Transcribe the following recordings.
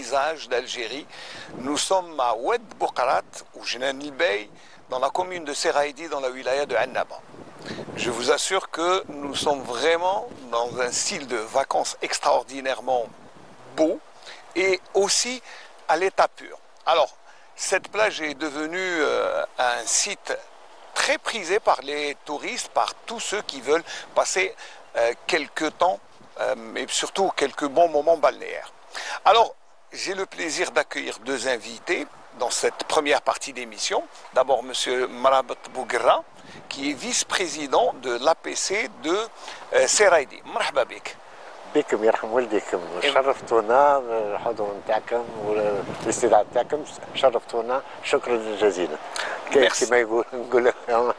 paysage d'Algérie. Nous sommes à Oued Boukarat, ou Jenan El Bey, dans la commune de Seraïdi, dans la wilaya de Annaba. Je vous assure que nous sommes vraiment dans un style de vacances extraordinairement beau et aussi à l'état pur. Alors, cette plage est devenue un site très prisé par les touristes, par tous ceux qui veulent passer quelques temps et surtout quelques bons moments balnéaires. Alors, j'ai le plaisir d'accueillir deux invités dans cette première partie d'émission. D'abord, M. Marabat Bouguerra, qui est vice-président de l'APC de Seraïdi. Marhaba bik. بكم يرحم والديكم شرفتونا الحضور نتاعكم والاستدعاء نتاعكم شرفتونا شكرا جزيلا كما يقول نقول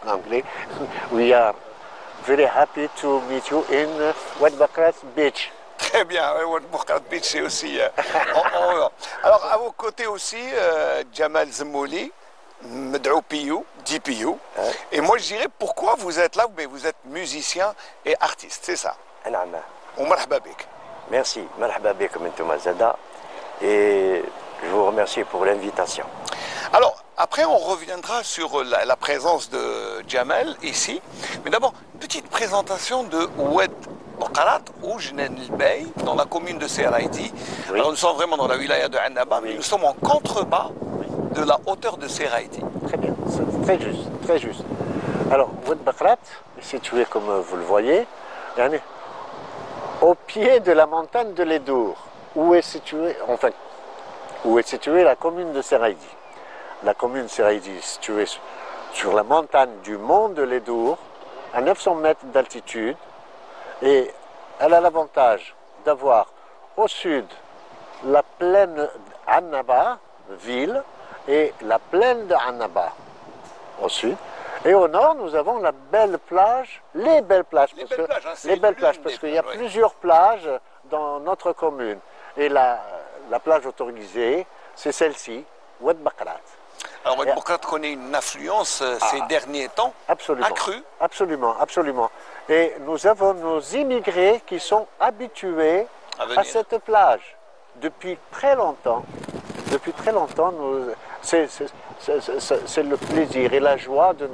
انجلي we are very happy to meet you in Oued Boukarat Beach. Très bien, Oued Boukarat Beach c'est aussi alors à vos côtés aussi Jamal Zemouli, Medrou Piyou, DPU. Et moi je dirais pourquoi vous êtes là, mais vous êtes musicien et artiste, c'est ça. Merci, marhaba bikum entouma zada, et je vous remercie pour l'invitation. Alors, après on reviendra sur la présence de Jamal ici, mais d'abord, petite présentation de Oued Boukarat ou Jenan El Bey, dans la commune de Seraïdi. Oui. Alors nous sommes vraiment dans la wilaya de Annaba, mais nous sommes en contrebas de la hauteur de Seraïdi. Très bien, c'est très juste, très juste. Alors, Oued Boukarat est situé comme vous le voyez, au pied de la montagne de l'Edour, où est située la commune de Seraïdi. La commune de Seraïdi est située sur la montagne du mont de l'Edour, à 900 mètres d'altitude, et elle a l'avantage d'avoir au sud la plaine d'Annaba, ville, et la plaine d'Annaba au sud. Et au nord, nous avons la belle plage, les belles plages, parce qu'il y a plusieurs plages dans notre commune. Et la plage autorisée, c'est celle-ci, Oued Boukarat. Alors Oued Boukarat connaît une affluence ces derniers temps accrue. Absolument, absolument. Et nous avons nos immigrés qui sont habitués à cette plage depuis très longtemps. Depuis très longtemps, c'est le plaisir et la joie de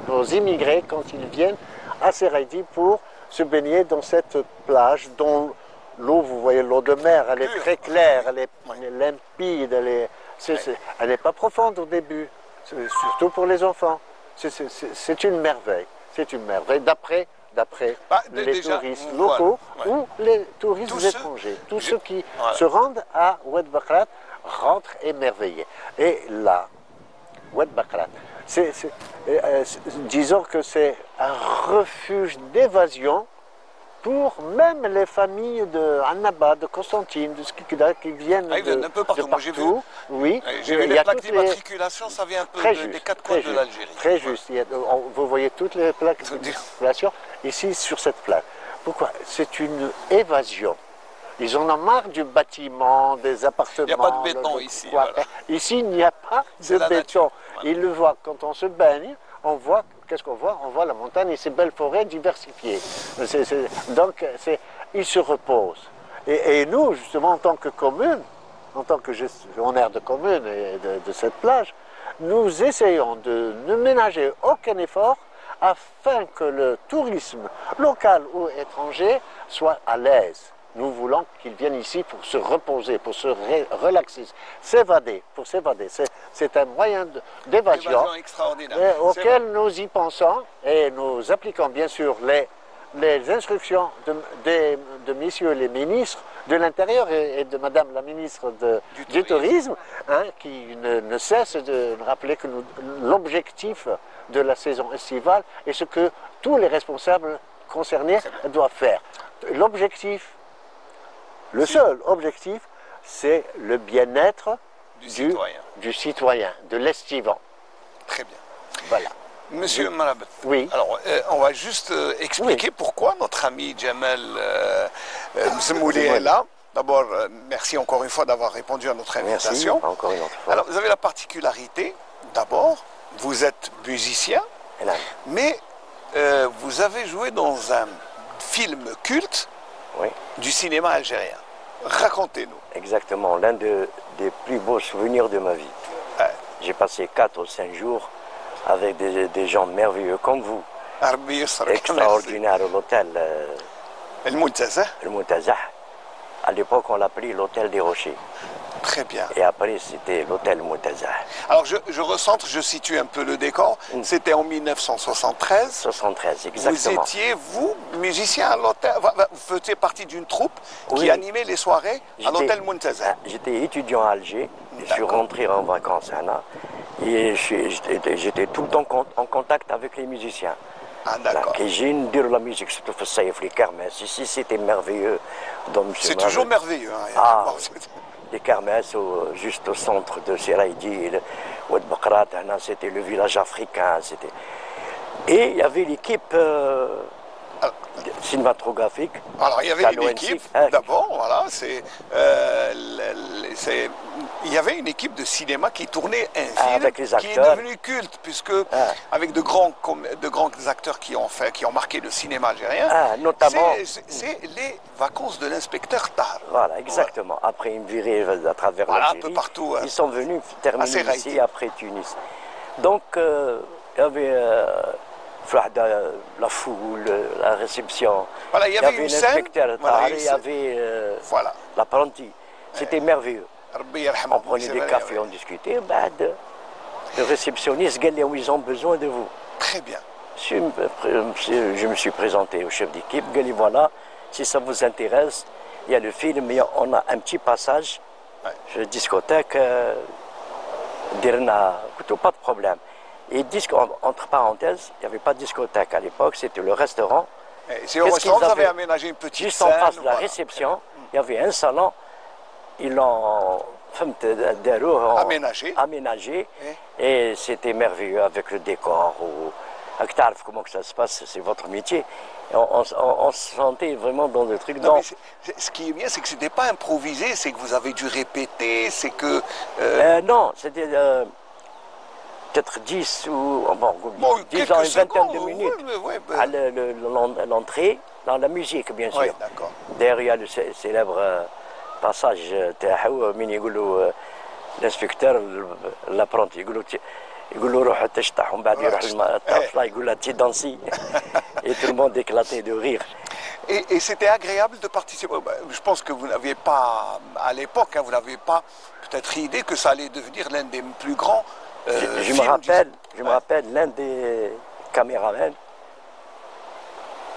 nos immigrés quand ils viennent à Seraïdi pour se baigner dans cette plage dont l'eau, vous voyez, l'eau de mer, elle est très claire, elle est limpide, elle n'est pas profonde au début, surtout pour les enfants. C'est une merveille, d'après les touristes locaux ou les touristes étrangers. Tous ceux qui se rendent à Oued Boukarat rentrent émerveillés. Et là, Oued Boukarat, disons que c'est un refuge d'évasion pour même les familles de Annaba, de Constantine, de Skikda, qui viennent un peu partout. Moi, j'ai vu, oui, j'ai vu les plaques d'immatriculation, ça vient un peu des quatre coins de l'Algérie. Très juste. Vous voyez toutes les plaques d'immatriculation ici sur cette plaque. Pourquoi? C'est une évasion. Ils en ont marre du bâtiment, des appartements. Il n'y a pas de béton ici. Voilà. Ici, il n'y a pas de béton. Voilà. Ils le voient quand on se baigne, on voit, qu'est-ce qu'on voit? On voit la montagne et ces belles forêts diversifiées. Donc, ils se reposent. Et nous, justement, en tant que commune, en tant que gestionnaire de commune et de cette plage, nous essayons de ne ménager aucun effort afin que le tourisme local ou étranger soit à l'aise. Nous voulons qu'ils viennent ici pour se reposer, pour se relaxer, s'évader, pour s'évader. C'est un moyen d'évasion auquel nous y pensons et nous appliquons bien sûr les instructions de messieurs les ministres de l'Intérieur et de madame la ministre du Tourisme, qui ne cesse de rappeler que l'objectif de la saison estivale est ce que tous les responsables concernés doivent faire. L'objectif, le seul objectif, c'est le bien-être du citoyen, de l'estivant. Très bien. Voilà. Monsieur Marabat, oui. Alors, on va juste expliquer pourquoi notre ami Jamal Zemouli est là. D'abord, merci encore une fois d'avoir répondu à notre invitation. Merci, encore une autre fois. Alors, vous avez la particularité, d'abord, vous êtes musicien, mais vous avez joué dans un film culte du cinéma algérien. Racontez-nous. Exactement, l'un des plus beaux souvenirs de ma vie. Ouais. J'ai passé 4 ou 5 jours avec des gens merveilleux comme vous, ربي يسرك. extraordinaires à l'hôtel المنتزه. Le Moutazah. À l'époque, on l'appelait l'hôtel des Rochers. Très bien. Et après, c'était l'hôtel Moutazah. Alors je recentre, je situe un peu le décor. C'était en 1973. 73, Vous exactement. étiez, vous, musicien à l'hôtel, vous faisiez partie d'une troupe qui Oui. animait les soirées à J'étais- l'hôtel Muntaza. J'étais étudiant à Alger. Je suis D'accord. rentré en vacances. Et j'étais tout le temps en contact avec les musiciens. Ah d'accord. Et j'ai une dire la musique, surtout pour ça, les kermesses. Ici, c'était merveilleux. Donc, C'est toujours merveilleux. Hein. Ah, Bon, les kermesses juste au centre de Seraïdi, Oued Bakrat, c'était le village africain. Et il y avait l'équipe cinématographique. Alors il y avait une Talo équipe, NC. d'abord, voilà, il y avait une équipe de cinéma qui tournait un film Avec les qui est acteurs. devenu culte, puisque avec de grands acteurs qui ont marqué le cinéma algérien, notamment. c'est les vacances de l'inspecteur Tahar. Voilà, exactement. Après une virée à travers Voilà, un l'Algérie, peu partout, hein. ils sont venus terminer Seraïdi. ici, après Tunis. Donc, il y avait la foule, la réception. Voilà, il y avait une scène, l'inspecteur voilà, Tahar, une il y scène. avait Voilà. l'apprenti. C'était merveilleux. Rabbi yarhamou, On prenait c'est des vrai, cafés, ouais. on discutait. Le réceptionniste, قال لي, ils ont besoin de vous. Très bien. Je me suis présenté au chef d'équipe. قال لي, voilà, si ça vous intéresse, il y a le film, mais on a un petit passage, discothèque, Dirna, pas de problème. Et entre parenthèses, il n'y avait pas de discothèque à l'époque, c'était le restaurant. C'est au Qu'est-ce restaurant, qu'ils vous avez avaient aménagé une petite Juste scène. en face de la voilà. réception, il y avait un salon. Ils l'ont aménagé et c'était merveilleux avec le décor. Comment que ça se passe, c'est votre métier. On se sentait vraiment dans des trucs. Non, mais ce qui est bien, c'est que ce n'était pas improvisé, c'est que vous avez dû répéter, c'est que... non, c'était peut-être 10 ou Bon, 10 ans, une vingtaine de secondes, minutes. ouais, À l'entrée, dans la musique, bien sûr. Ouais, d'accord. D'ailleurs, il y a le célèbre passage l'inspecteur l'apprenti يقول له روح تشطح ومن بعد يروح الطفله يقول لها تي دانسي et tout le monde éclatait de rire. Et c'était agréable de participer. Je pense que vous n'aviez pas, à l'époque, vous n'aviez pas peut-être idée que ça allait devenir l'un des plus grands Je films. me rappelle l'un des caméramans.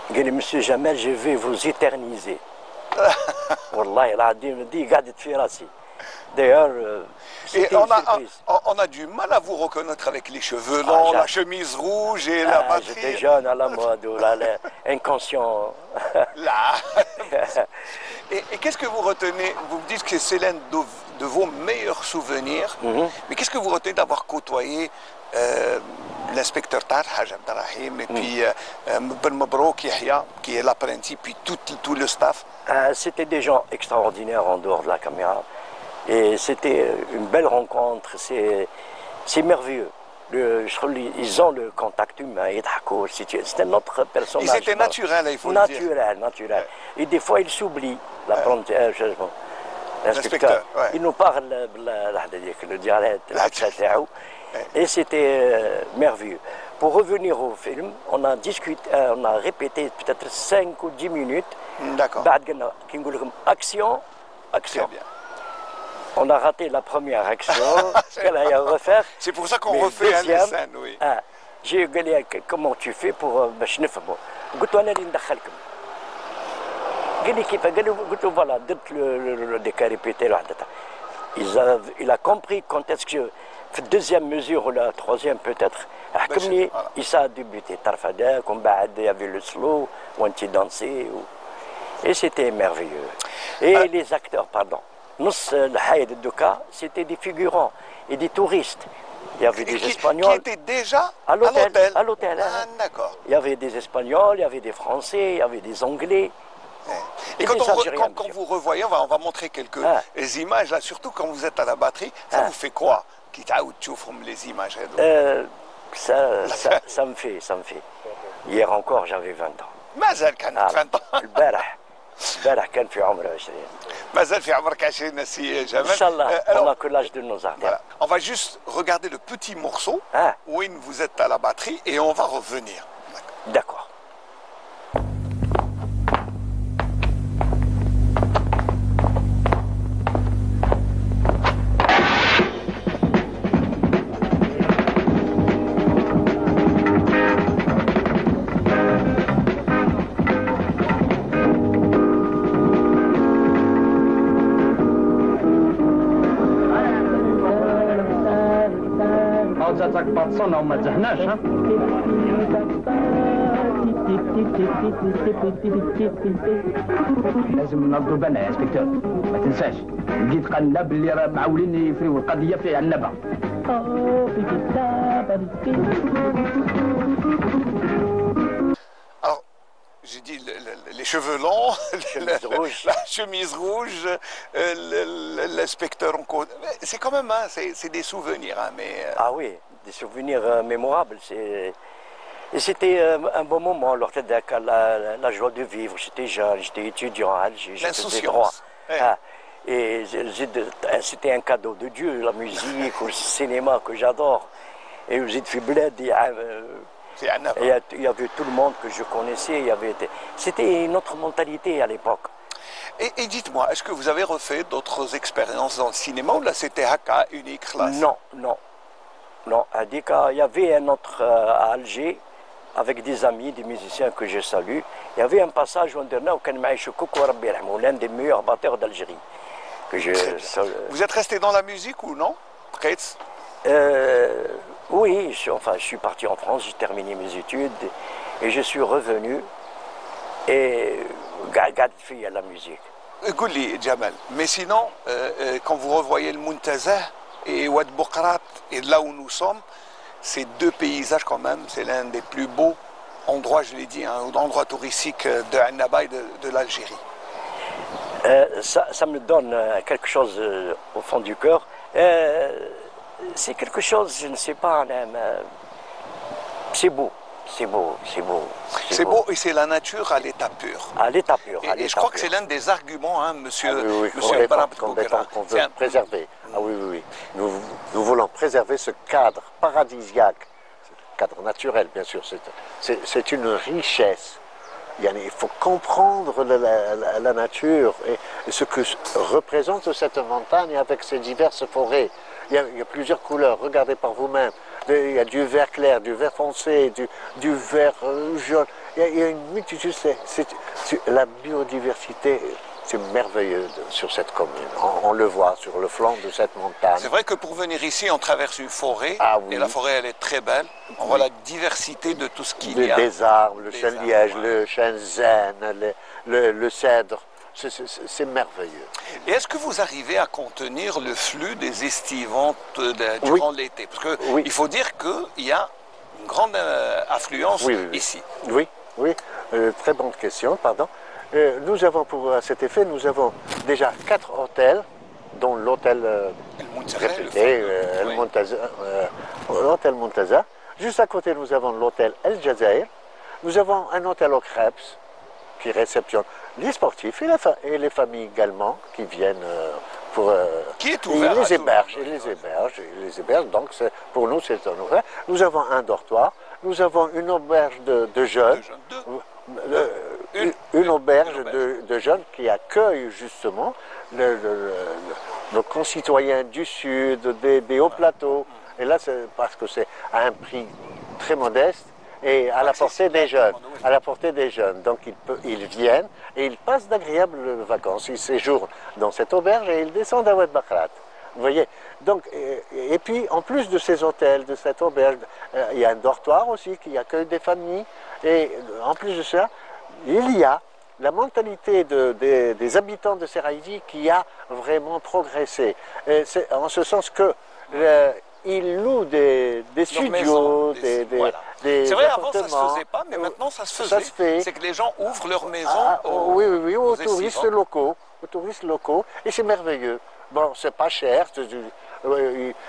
Il dit, Monsieur Jamel, je vais vous éterniser. Wallah, il a dit, قاعد في راسي. D'ailleurs, et c'était une surprise. on a du mal à vous reconnaître avec les cheveux longs, la chemise rouge et la batterie. J'étais jeune à la mode, inconscient. Là. Et qu'est-ce que vous retenez? Vous me dites que c'est l'un de vos meilleurs souvenirs, mais qu'est-ce que vous retenez d'avoir côtoyé l'inspecteur Tahar Haj Abdelrahim et puis Ben Mabrouk Yahya, qui est l'apprenti, puis tout le staff? C'était des gens extraordinaires en dehors de la caméra. Et c'était une belle rencontre, c'est merveilleux. Ils ont le contact humain, c'était notre personnage. Ils étaient naturels, il faut le dire. Naturel. Et des fois, ils s'oublient. L'inspecteur, ouais. il nous parle le dialecte, et c'était merveilleux. Pour revenir au film, on a discuté, on a répété peut-être 5 ou 10 minutes. D'accord. Action. Très bien. On a raté la première action, qu'elle a à refaire. C'est pour ça qu'on refait les scènes, oui. J'ai dit, comment tu fais pour باش نفهموا. قلت له انا اللي ندخلكم. قال لي كيف؟ قال له voilà, درت le décaripété il a compris quand est-ce que في deuxième mesure ou la troisième peut-être. حكمني et ça a débuté طرفداك ومن بعد il y avait le slow وانت dansé et c'était merveilleux. Et les acteurs, pardon. نص الحي الدكا c'était des figurants et des touristes. Il y avait des Espagnols. Qui étaient déjà à l'hôtel. Ah, d'accord. Il y avait des Espagnols, il y avait des Français, il y avait des Anglais. Et quand vous revoyez, on va montrer quelques images, là, surtout quand vous êtes à la batterie, ça vous fait quoi? Les images. Ça me fait. Hier encore, j'avais 20 ans. مازال كان 20 ans. البارح كان في عمر 20. مازال في عمرك 20 سي جمال. Inch'Allah, on a que l'âge de nos arts. Voilà. On va juste regarder le petit morceau Ah. où vous êtes à la batterie et on va revenir. D'accord. عاوزاتك باتصونا وما تزهناش ها. لازم نردوا بالنا يا انسبكتور، ما تنساش لقيت قالنا باللي راه معولين يفريو القضيه في عنبه. Alors, j'ai dit les cheveux longs, la chemise rouge, l'inspecteur en côte. C'est quand même, hein, c'est des souvenirs. Hein, mais, Ah oui, des souvenirs mémorables. Et c'était un bon moment. Alors, la joie de vivre. J'étais jeune, j'étais étudiant à Alger, je faisais droit. Ouais. Ah, et c'était un cadeau de Dieu, la musique, le cinéma que j'adore. Et vous êtes fait bled. c'est un avant. Il y avait tout le monde que je connaissais. C'était une autre mentalité à l'époque. Et dites-moi, est-ce que vous avez refait d'autres expériences dans le cinéma ou là c'était Haka unique classe? Non, non. Non, à Dika, il y avait un autre à Alger, avec des amis, des musiciens que je salue. Il y avait un passage où on disait l'un des meilleurs batteurs d'Algérie. Vous êtes resté dans la musique ou non? Oui, je suis parti en France, j'ai terminé mes études et je suis revenu et regarde il y a la musique. Gouli, Jamal. Mais sinon, quand vous revoyez le Muntazah et Ouad Bouqrat et là où nous sommes, ces deux paysages quand même, c'est l'un des plus beaux endroits, je l'ai dit, hein, endroits touristiques de Annaba et de l'Algérie. Ça me donne quelque chose au fond du cœur. C'est quelque chose, je ne sais pas, c'est beau, c'est beau, c'est beau. C'est beau et c'est la nature à l'état pur. À l'état pur. Et je crois que c'est l'un des arguments, hein, monsieur, monsieur Barab qu'on Bouguera. veut préserver. Ah oui, oui, oui. Nous voulons préserver ce cadre paradisiaque, cadre naturel bien sûr, c'est une richesse. Il faut comprendre la nature et ce que représente cette montagne avec ses diverses forêts. Il y a plusieurs couleurs, regardez par vous-même. Il y a du vert clair, du vert foncé, du vert jaune. Il y a une multitude, la biodiversité, c'est merveilleux sur cette commune. On le voit sur le flanc de cette montagne. C'est vrai que pour venir ici, on traverse une forêt, oui. Et la forêt, elle est très belle. On voit la diversité de tout ce qu'il y a. Des arbres, le chêne liège, le chêne zen, le cèdre. C'est merveilleux. Et est-ce que vous arrivez à contenir le flux des estivantes durant l'été? Parce qu'il faut dire qu'il y a une grande affluence ici. Oui, très bonne question, pardon. Nous avons pour cet effet, nous avons déjà 4 hôtels, dont l'hôtel répété, l'hôtel Muntazah. Juste à côté, nous avons l'hôtel El Jazair. Nous avons un hôtel au Krebs qui réceptionne les sportifs et les familles également qui viennent pour... qui est ouvert les hébergent, donc pour nous c'est un ouvert. Nous avons un dortoir, nous avons une auberge de jeunes, une auberge de jeunes qui accueille justement nos concitoyens du sud, des hauts plateaux. Et là, c'est parce que c'est à un prix très modeste et à la portée des jeunes. Donc ils viennent et ils passent d'agréables vacances. Ils séjournent dans cette auberge et ils descendent à Oued Bouqrat. Vous voyez. Donc, et puis en plus de ces hôtels, de cette auberge, il y a un dortoir aussi qui accueille des familles. Et en plus de ça, il y a la mentalité des habitants de Seraïdi qui a vraiment progressé. En ce sens que ils louent des studios, des c'est vrai, avant ça appartements. se faisait pas, mais maintenant ça se faisait. C'est que les gens ouvrent leurs maisons aux touristes locaux, et c'est merveilleux. Bon, c'est pas cher,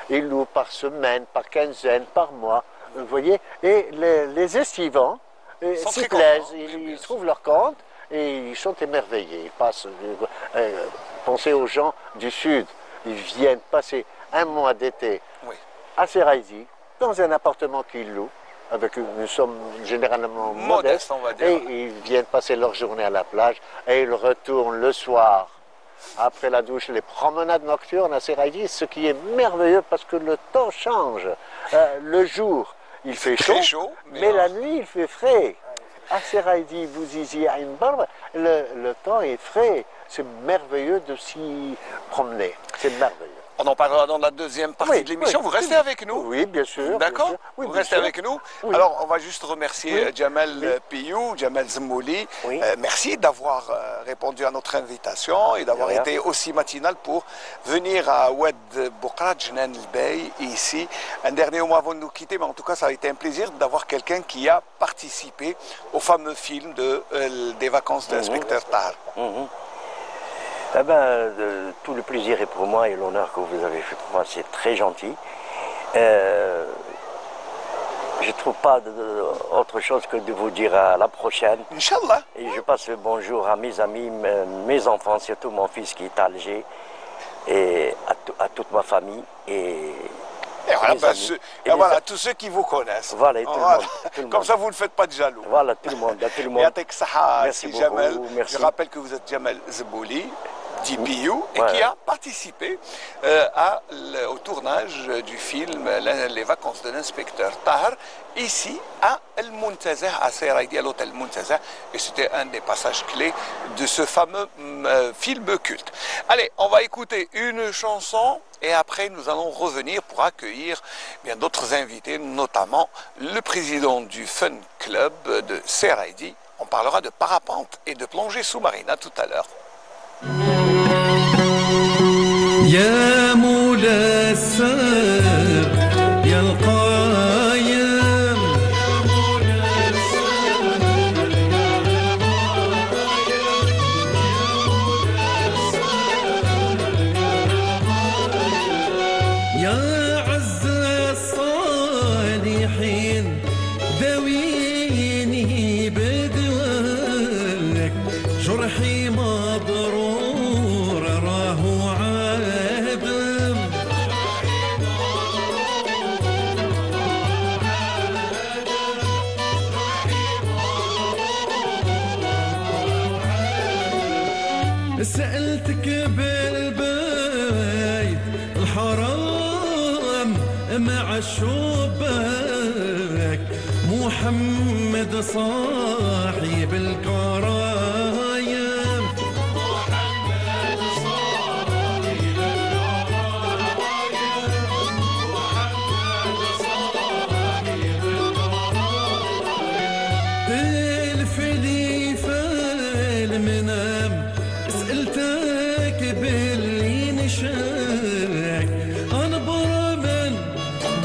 ils louent par semaine, par quinzaine, par mois, vous voyez. Et les estivants s'y plaisent, ils trouvent leur compte et ils sont émerveillés. Ils passent Pensez aux gens du Sud. Ils viennent passer un mois d'été Oui. à Seraïdi, dans un appartement qu'ils louent, avec une somme généralement modeste, on va dire. et ils viennent passer leur journée à la plage, et ils retournent le soir, après la douche, les promenades nocturnes à Seraïdi, ce qui est merveilleux parce que le temps change. Le jour, il fait très chaud, chaud, mais la nuit, il fait frais. À Seraïdi, Bouzizi, Aïn Barba, le temps est frais. C'est merveilleux de s'y promener. C'est merveilleux. On en parlera dans la deuxième partie de l'émission. Vous restez avec nous? Oui, bien sûr. D'accord? Oui, vous bien restez sûr. avec nous? Oui. Alors, on va juste remercier Jamel Piyou, Jamel Zmouli. Oui. Merci d'avoir répondu à notre invitation et d'avoir été aussi matinal pour venir à Oued Bouqrat, Jnan El-Bey, ici. Un dernier mot avant de nous quitter, mais en tout cas, ça a été un plaisir d'avoir quelqu'un qui a participé au fameux film des vacances de l'inspecteur Tahar. Eh ben, tout le plaisir est pour moi et l'honneur que vous avez fait pour moi, c'est très gentil. Je ne trouve pas autre chose que de vous dire à la prochaine. Inch'Allah. Et je passe le bonjour à mes amis, mes enfants, surtout mon fils qui est à Alger, et à toute ma famille. Et voilà, mes amis. Et voilà tous ceux qui vous connaissent. Voilà, et tout le monde, tout le Comme monde. ça, vous ne faites pas de jaloux. Voilà, tout le monde, à tout le monde. Yatek Saha, Merci beaucoup, Jamel. merci. Je rappelle que vous êtes Jamel Zebouli, dit Piyou, et Ouais. qui a participé au tournage du film Les vacances de l'inspecteur Tahar, ici à El Muntazah, à Seraïdi, à l'hôtel Muntazah. Et c'était un des passages clés de ce fameux film culte. Allez, on va écouter une chanson et après nous allons revenir pour accueillir bien d'autres invités, notamment le président du Fun Club de Seraïdi. On parlera de parapente et de plongée sous-marine. À tout à l'heure. يا مولا السر يا القايم يا عز الصالحين داويني بدواك جرحي مضرور راهو عادم سألتك بالبيت الحرام مع الشباك محمد صاحب الكرايم الفلي فالمنام سألتك باللي نشاك أنا برمن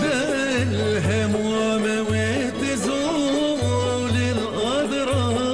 بالهموم وتزول الأضرار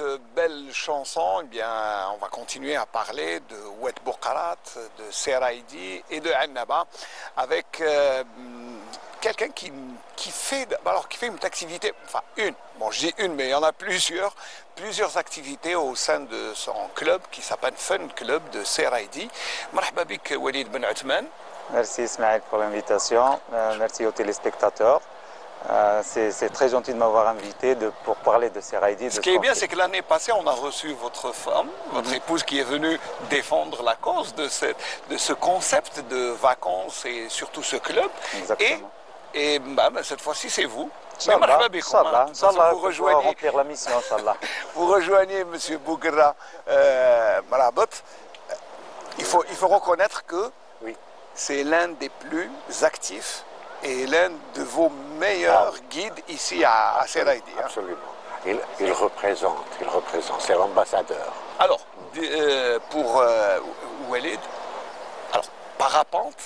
cette belle chanson, eh bien, on va continuer à parler de Oued Boukarat, de Seraïdi et de Annaba avec quelqu'un qui fait une activité, enfin une, bon je dis une, mais il y en a plusieurs activités au sein de son club qui s'appelle Fun Club de Seraïdi. Marhaba bik Walid Ben Othman. Merci Ismaël pour l'invitation, merci aux téléspectateurs. C'est très gentil de m'avoir invité pour parler de Seraïdi. Ce qui est bien, c'est que l'année passée, on a reçu votre femme, votre épouse, qui est venue défendre la cause de ce concept de vacances et surtout ce club. Exactement. Et cette fois-ci, c'est vous. Inch'Allah, Vous rejoignez, remplir la mission, Inch'Allah. Vous rejoignez M. Bougra Marabot. Il faut reconnaître que Oui. c'est l'un des plus actifs et l'un de vos meilleurs guides ici à Seraïdi. Absolument. Il représente, c'est l'ambassadeur. Alors, pour Walid, alors, parapente,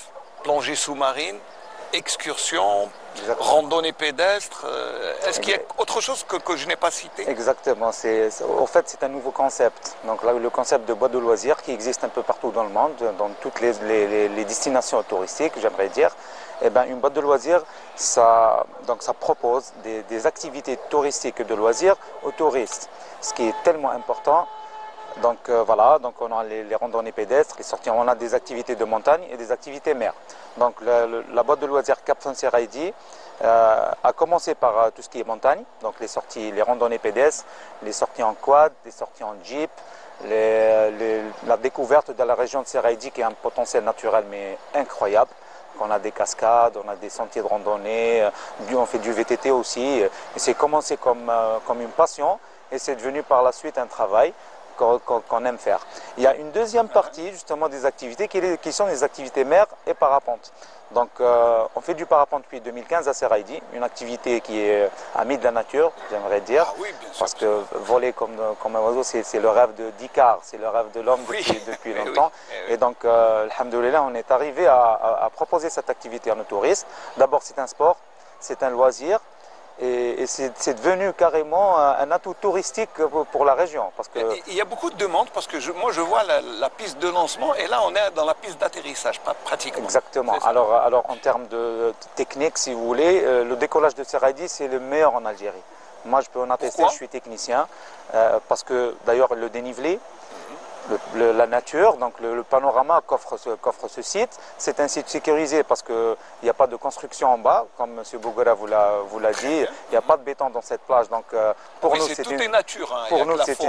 plongée sous-marine, excursion, randonnée pédestre, est-ce qu'il y a autre chose que je n'ai pas cité? Exactement, en fait c'est un nouveau concept. Donc là, le concept de boîte de loisirs qui existe un peu partout dans le monde, dans toutes les destinations touristiques, j'aimerais dire. Eh ben, une boîte de loisirs, ça propose des activités touristiques de loisirs aux touristes, ce qui est tellement important. Donc voilà, donc on a les randonnées pédestres, on a des activités de montagne et des activités mer. Donc la boîte de loisirs Cap Seraïdi a commencé par tout ce qui est montagne, donc les randonnées pédestres, les sorties en quad, les sorties en jeep, la découverte de la région de Seraïdi qui a un potentiel naturel mais incroyable. On a des cascades, on a des sentiers de randonnée, on fait du VTT aussi. Et c'est commencé comme une passion et c'est devenu par la suite un travail qu'on aime faire. Il y a une deuxième partie justement des activités qui sont des activités mer et parapente. Donc on fait du parapente depuis 2015 à Seraïdi, une activité qui est amie de la nature, j'aimerais dire. Ah oui, bien sûr. Parce que voler comme un oiseau, c'est le rêve d'Icare, c'est le rêve de l'homme depuis longtemps. Oui. Et donc, alhamdoulilah, on est arrivé à proposer cette activité à nos touristes. D'abord, c'est un sport, c'est un loisir. Et c'est devenu carrément un atout touristique pour la région. Parce que... Il y a beaucoup de demandes parce que moi je vois la piste de lancement et là on est dans la piste d'atterrissage, pratiquement. Exactement. Alors en termes de technique, si vous voulez, le décollage de Seraïdi c'est le meilleur en Algérie. Moi je peux en attester, je suis technicien, parce que d'ailleurs le dénivelé, la nature, donc le panorama qu'offre ce site, c'est un site sécurisé parce qu'il n'y a pas de construction en bas, comme M. Bougra vous l'a dit, il n'y a pas de béton dans cette plage. Donc pour nous, tout est nature. Hein. Pour nous, c'est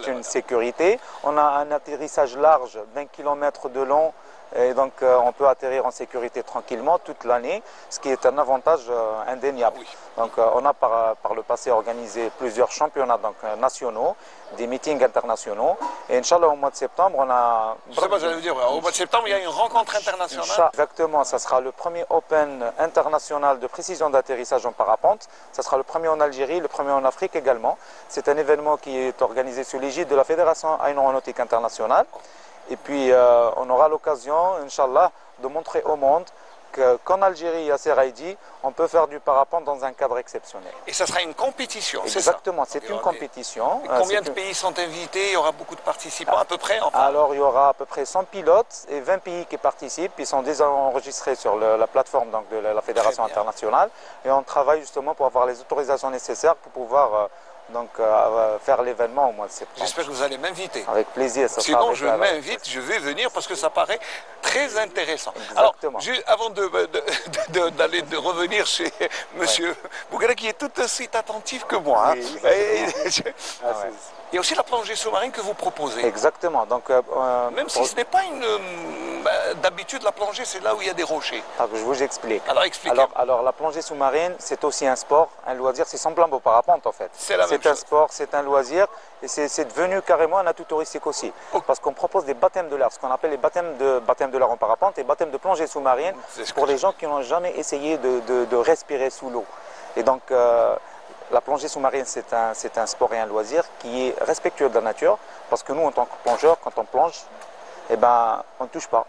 une sécurité. On a un atterrissage large d'1 kilomètre de long. Et donc on peut atterrir en sécurité tranquillement toute l'année, ce qui est un avantage indéniable. Oui. Donc on a par le passé organisé plusieurs championnats nationaux, des meetings internationaux. Et Inch'Allah au mois de septembre, on a... Je sais pas, j'allais dire, au mois de septembre, il y a une rencontre internationale. Exactement, ça sera le premier Open international de précision d'atterrissage en parapente. Ça sera le premier en Algérie, le premier en Afrique également. C'est un événement qui est organisé sous l'égide de la Fédération aéronautique internationale. Et puis, on aura l'occasion, Inch'Allah, de montrer au monde qu'en Algérie et à Seraïdi, on peut faire du parapente dans un cadre exceptionnel. Et ça sera une compétition, c'est ça? Exactement, c'est une compétition. Et combien de pays sont invités? Il y aura beaucoup de participants à peu près? Enfin. Alors, il y aura à peu près 100 pilotes et 20 pays qui participent. Ils sont déjà enregistrés sur la plateforme donc, de la Fédération internationale. Et on travaille justement pour avoir les autorisations nécessaires pour pouvoir... faire l'événement au mois de septembre. J'espère que vous allez m'inviter. Avec plaisir. Sinon, je m'invite, je vais venir parce que ça paraît très intéressant. Exactement. Alors, avant de revenir chez Monsieur Bougra, qui est tout aussi attentif que moi. Oui, il y a aussi la plongée sous-marine que vous proposez. Exactement. Donc, même si ce n'est pas d'habitude, la plongée, c'est là où il y a des rochers. Je vous explique. Alors, expliquez. Alors, la plongée sous-marine, c'est aussi un sport, un loisir. C'est semblant au parapente, en fait. C'est la même chose. C'est un sport, c'est un loisir. Et c'est devenu carrément un atout touristique aussi. Parce qu'on propose des baptêmes de l'air, ce qu'on appelle les baptêmes de l'air en parapente et baptêmes de plongée sous-marine pour les gens qui n'ont jamais essayé de respirer sous l'eau. Et donc, la plongée sous-marine, c'est un sport et un loisir qui est respectueux de la nature. Parce que nous, en tant que plongeurs, quand on plonge, eh ben, on ne touche pas.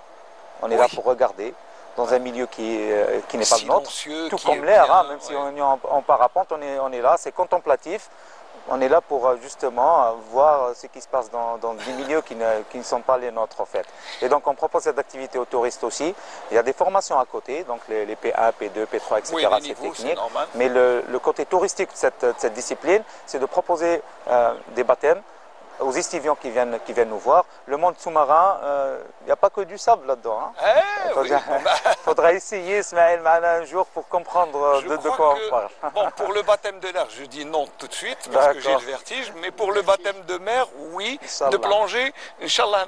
On est là pour regarder dans un milieu qui n'est pas le nôtre. Tout comme l'air, même si on est en parapente, on est là, c'est contemplatif. on est là pour justement voir ce qui se passe dans des milieux qui ne sont pas les nôtres en fait. Et donc on propose cette activité aux touristes aussi. Il y a des formations à côté, donc les P1, P2, P3, etc. Oui, c'est technique. Mais le côté touristique de cette discipline, c'est de proposer des baptêmes aux estiviants qui viennent nous voir. Le monde sous-marin, il n'y a pas que du sable là-dedans. Hein. Faudra essayer, Ismaël, un jour pour comprendre de quoi on parle. Bon, pour le baptême de l'air, je dis non tout de suite parce que j'ai le vertige, mais pour le baptême de mer, oui, de plongée, Inch'Allah.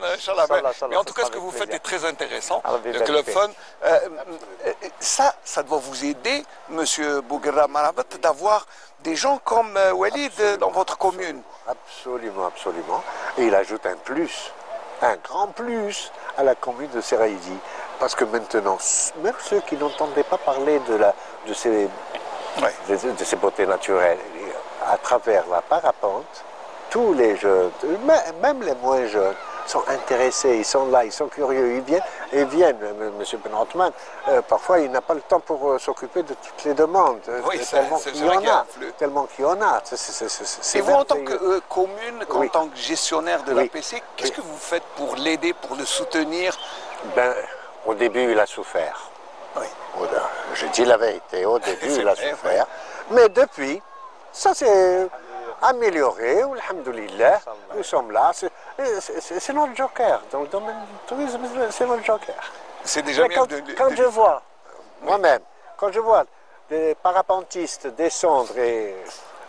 Mais en tout cas, ce que vous faites est très intéressant. Le Club Fun, ça doit vous aider, Monsieur Bouguerra Marabat, d'avoir des gens comme Walid dans votre commune. Absolument, absolument. Et il ajoute un plus, un grand plus à la commune de Seraïdi. Parce que maintenant, même ceux qui n'entendaient pas parler de ces beautés naturelles, à travers la parapente, tous les jeunes, même les moins jeunes, sont intéressés, ils sont là, ils sont curieux, ils viennent. Monsieur Ben Othman, parfois il n'a pas le temps pour s'occuper de toutes les demandes, tellement qu'il y en a. Et vous, en tant que commune, en tant que gestionnaire de l'APC, qu'est-ce que vous faites pour l'aider, pour le soutenir? Ben, au début, il a souffert. Oui. Je dis la vérité, au début, il a souffert. Mais depuis, ça s'est amélioré, alhamdoulilah, nous sommes là. C'est notre joker. Dans le domaine du tourisme, c'est notre joker. C'est déjà bien quand je vois, moi-même, quand je vois des parapentistes descendre et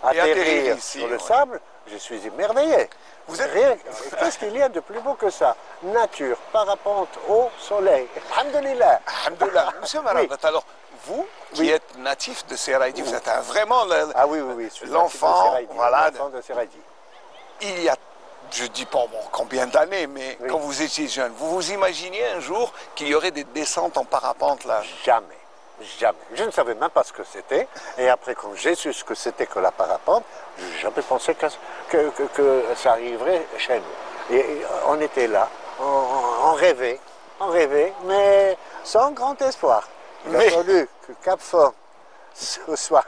atterrir ici, sur le sable, je suis émerveillé. Qu'est-ce qu'il y a de plus beau que ça? Nature, parapente, eau, soleil. Alhamdoulilah. Alhamdoulilah. Monsieur Marabat, alors, vous qui êtes natif de Seraïdi, vous êtes vraiment l'enfant de Seraïdi. Il y a, je ne dis pas combien d'années, mais quand vous étiez jeune, vous vous imaginiez un jour qu'il y aurait des descentes en parapente là? Jamais. Jamais. Je ne savais même pas ce que c'était. Et après, quand j'ai su ce que c'était que la parapente, je n'ai jamais pensé que ça arriverait chez nous. Et on était là, on rêvait, mais sans grand espoir. Il a fallu que Cap Fort soit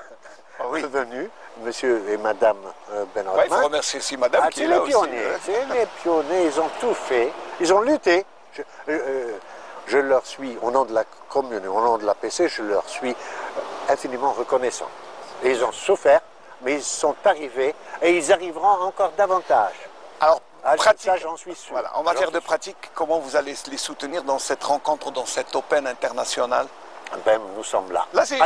revenu, monsieur et madame Ben Othman. Il faut remercier aussi madame qui est là aussi. C'est les pionniers, ils ont tout fait, ils ont lutté. Je leur suis, au nom de la commune, au nom de l'APC, je leur suis infiniment reconnaissant. Et ils ont souffert, mais ils sont arrivés et ils arriveront encore davantage. Alors, pratique, ça, j'en suis sûr. Voilà, en matière de pratique, comment vous allez les soutenir dans cette rencontre, dans cette Open internationale? Ben, nous sommes là. Là, c'est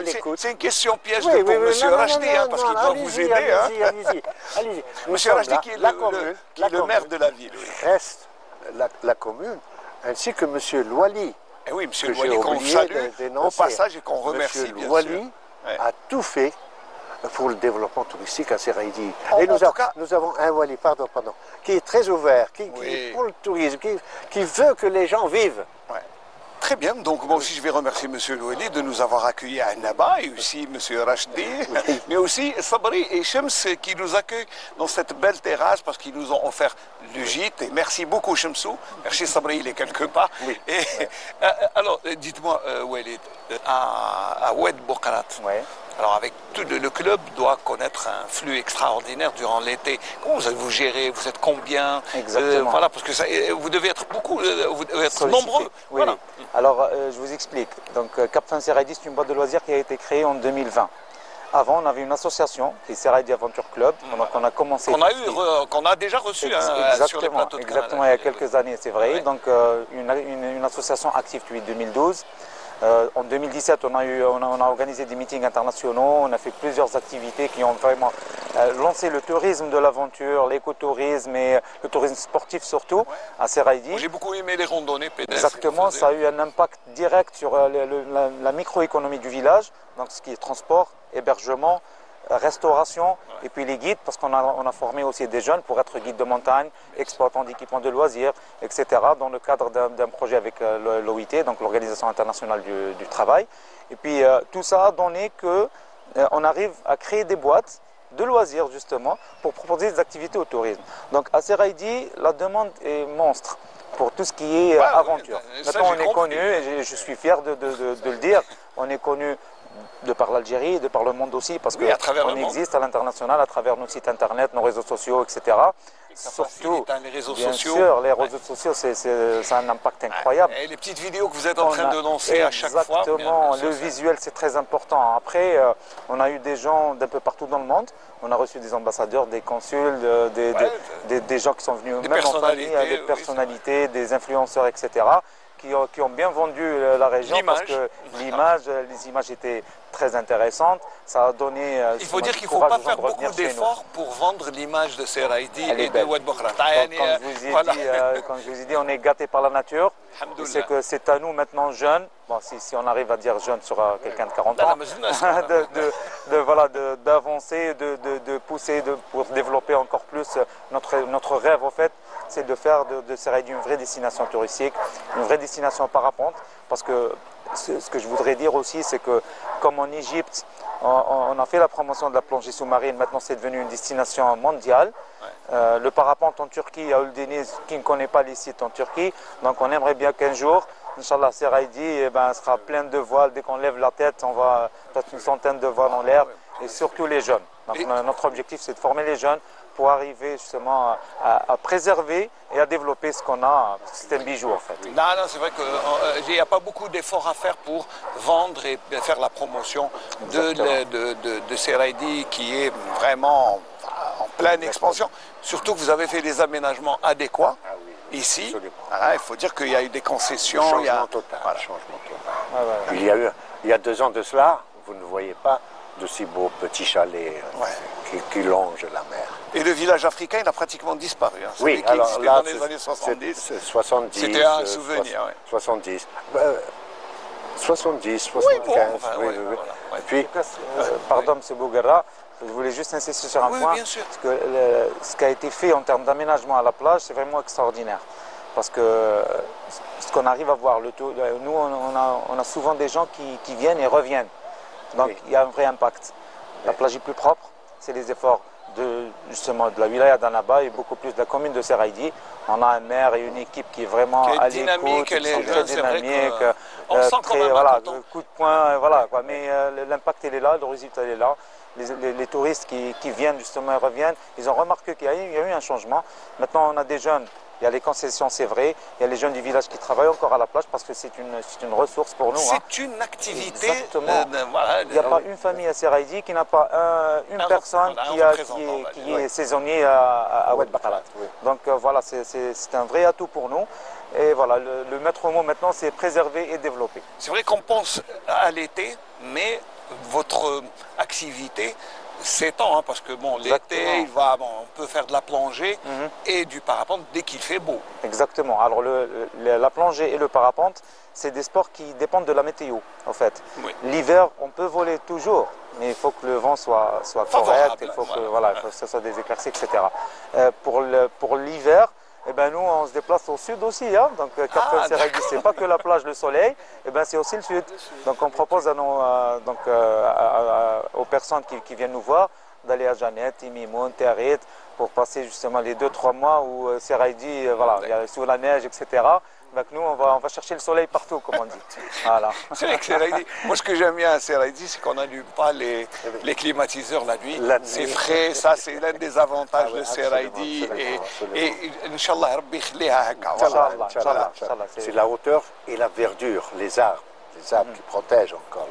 une question piège pour M. Rachdi, parce qu'il doit vous aider. Allez-y. M. Rachdi qui est le maire de la ville. Reste la commune, ainsi que M. Louali. Et oui, M. Louali, qu'on salue au passage et qu'on remercie, bien sûr. Louali a tout fait pour le développement touristique à Seraïdi. Et nous avons un Wali, qui est très ouvert, pour le tourisme, qui veut que les gens vivent. Très bien, donc moi aussi je vais remercier M. Louali de nous avoir accueillis à Annaba et aussi M. Rachdi, mais aussi Sabri et Shems qui nous accueillent dans cette belle terrasse parce qu'ils nous ont offert le gîte. Et merci beaucoup Shemsou, merci Sabri, il est quelque part. Alors dites-moi Walid, à Oued Boukarat, alors avec tout le club doit connaître un flux extraordinaire durant l'été. Comment vous allez vous gérer? Vous êtes combien? Exactement. Voilà, parce que vous devez être beaucoup, vous devez être nombreux. Voilà. Alors, je vous explique. Donc, Cap Fun Seraïdi, c'est une boîte de loisirs qui a été créée en 2020. Avant, on avait une association qui est Seraïdi Aventure Club. Donc, on a commencé. Qu'on a déjà reçu sur les plateaux de Exactement, il y a quelques années, c'est vrai. Donc, une association active depuis 2012. En 2017, on a organisé des meetings internationaux, on a fait plusieurs activités qui ont vraiment lancé le tourisme de l'aventure, l'écotourisme et le tourisme sportif surtout à Seraïdi. J'ai beaucoup aimé les randonnées pédestres. Exactement, ça a eu un impact direct sur la microéconomie du village, donc ce qui est transport, hébergement, restauration et puis les guides, parce qu'on a formé aussi des jeunes pour être guides de montagne, exploitants d'équipements de loisirs, etc. dans le cadre d'un projet avec l'OIT, donc l'Organisation internationale du travail. Et puis tout ça a donné qu'on arrive à créer des boîtes de loisirs justement pour proposer des activités au tourisme. Donc à Seraïdi, la demande est monstre pour tout ce qui est aventure. Maintenant on est connu, et je suis fier de le dire, on est connu de par l'Algérie, de par le monde aussi, parce Oui, à travers qu'on le monde. existe à l'international, à travers nos sites internet, nos réseaux sociaux, etc. Surtout, facilite, hein, les réseaux bien sociaux. sûr, les réseaux sociaux, ça a un impact incroyable. Et les petites vidéos que vous êtes en train de lancer à chaque fois. Exactement, bien le sûr, visuel c'est très important. Après, on a eu des gens d'un peu partout dans le monde. On a reçu des ambassadeurs, des consuls, des gens qui sont venus des même en famille, personnalités, des oui, personnalités, des influenceurs, etc. Qui ont bien vendu la région parce que les images étaient très intéressantes. Ça a donné. Il faut dire qu'il ne faut pas faire beaucoup d'efforts pour vendre l'image de Seraïdi et de Oued Bokrat. Comme je vous ai dit, on est gâté par la nature. C'est que c'est à nous maintenant jeunes, bon, si on arrive à dire jeune sur quelqu'un de 40 ans, d'avancer, de pousser, pour développer encore plus notre rêve en fait, c'est de faire de Seraïdi une vraie destination touristique, une vraie destination parapente, parce que ce que je voudrais dire aussi, c'est que comme en Égypte, on a fait la promotion de la plongée sous-marine, maintenant c'est devenu une destination mondiale. Le parapente en Turquie, à Öldeniz, qui ne connaît pas les sites en Turquie, donc on aimerait bien qu'un jour, Inch'Allah, Seraïdi sera plein de voiles, dès qu'on lève la tête, on va peut-être une centaine de voiles en l'air, et surtout les jeunes. Donc notre objectif c'est de former les jeunes pour arriver justement à préserver et à développer ce qu'on a. C'est un bijou en fait. Non, c'est vrai qu'il n'y a pas beaucoup d'efforts à faire pour vendre et faire la promotion de Seraïdi qui est vraiment en pleine expansion. Surtout que vous avez fait des aménagements adéquats ici. Il faut dire qu'il y a eu des concessions. Changement total. Il y a 2 ans de cela, vous ne voyez pas de si beaux petits chalets qui longent la mer. Et le village africain, il a pratiquement disparu. Hein. Oui, alors là, dans les années 70. 70. C'était un souvenir. 70. 70, 75. Puis, pardon, M. Bouguera, je voulais juste insister sur un point. Bien sûr. Parce que ce qui a été fait en termes d'aménagement à la plage, c'est vraiment extraordinaire. Parce que ce qu'on arrive à voir, nous, on a souvent des gens qui viennent et reviennent. Donc, il y a un vrai impact. La plage est plus propre, c'est les efforts justement de la wilaya d'Annaba et beaucoup plus de la commune de Seraïdi. On a un maire et une équipe qui est vraiment à l'écoute, qui sont très dynamiques. On sent quand même le coup de poing, mais l'impact il est là, le résultat il est là. Les touristes qui viennent justement et reviennent, ils ont remarqué qu'il y a eu un changement. Maintenant on a des jeunes. Il y a les concessions, c'est vrai. Il y a les jeunes du village qui travaillent encore à la plage parce que c'est une ressource pour nous. C'est une activité. Exactement. Il n'y a pas une famille à Seraïdi qui n'a pas une personne qui est saisonnier à Oued Bokrat. Donc voilà, c'est un vrai atout pour nous. Et voilà, le maître mot maintenant, c'est préserver et développer. C'est vrai qu'on pense à l'été, mais votre activité s'étend, hein, parce que bon, l'été, on peut faire de la plongée et du parapente dès qu'il fait beau. Exactement. Alors la plongée et le parapente, c'est des sports qui dépendent de la météo, en fait. L'hiver, on peut voler toujours, mais il faut que le vent soit correct, il faut que ce soit des éclaircies, etc. Pour l'hiver, nous on se déplace au sud aussi, hein. Donc Carrefour Seraïdi, c'est pas que la plage, le soleil, c'est aussi le sud. Donc on propose aux personnes qui viennent nous voir d'aller à Janet, Timimoun, Territ, pour passer justement les 2-3 mois où Seraïdi, il y a sous la neige, etc. Donc nous, on va chercher le soleil partout, comme on dit. Voilà. C'est vrai que Seraïdi, moi ce que j'aime bien à Seraïdi, c'est qu'on n'allume pas les climatiseurs la nuit. C'est frais, ça c'est l'un des avantages de Seraïdi. Et Inch'Allah, Rabbi khliha haka. C'est la hauteur et la verdure, les arbres. Les arbres qui protègent encore.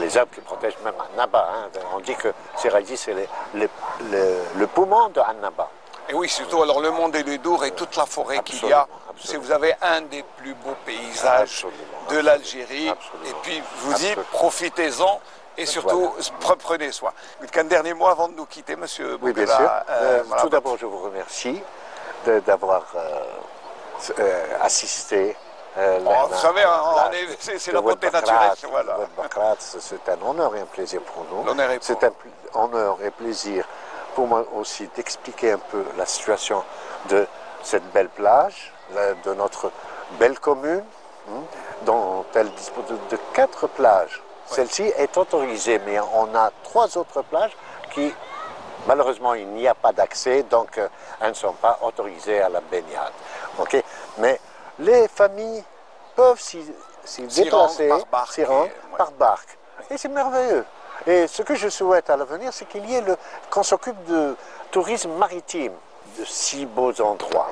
Les arbres qui protègent même Annaba. Hein. On dit que Seraïdi, c'est le poumon de Annaba. Et oui, surtout alors le Mont des Ledour et toute la forêt qu'il y a. Vous avez un des plus beaux paysages de l'Algérie. Et puis, je vous dis, profitez-en et surtout, prenez soin. Un dernier mot avant de nous quitter, monsieur Bouguera. Oui, bien sûr. Tout d'abord, je vous remercie d'avoir assisté. Vous savez, c'est la beauté naturelle. C'est un honneur et un plaisir pour nous. C'est un honneur et plaisir pour moi aussi d'expliquer un peu la situation de cette belle plage, de notre belle commune, dont elle dispose de 4 plages. Celle-ci est autorisée, mais on a 3 autres plages qui, malheureusement, il n'y a pas d'accès, donc elles ne sont pas autorisées à la baignade. Okay? Mais les familles peuvent s'y déplacer, s'y rendre par barque. Et c'est merveilleux. Et ce que je souhaite à l'avenir, c'est qu'il y ait qu'on s'occupe de tourisme maritime, de si beaux endroits,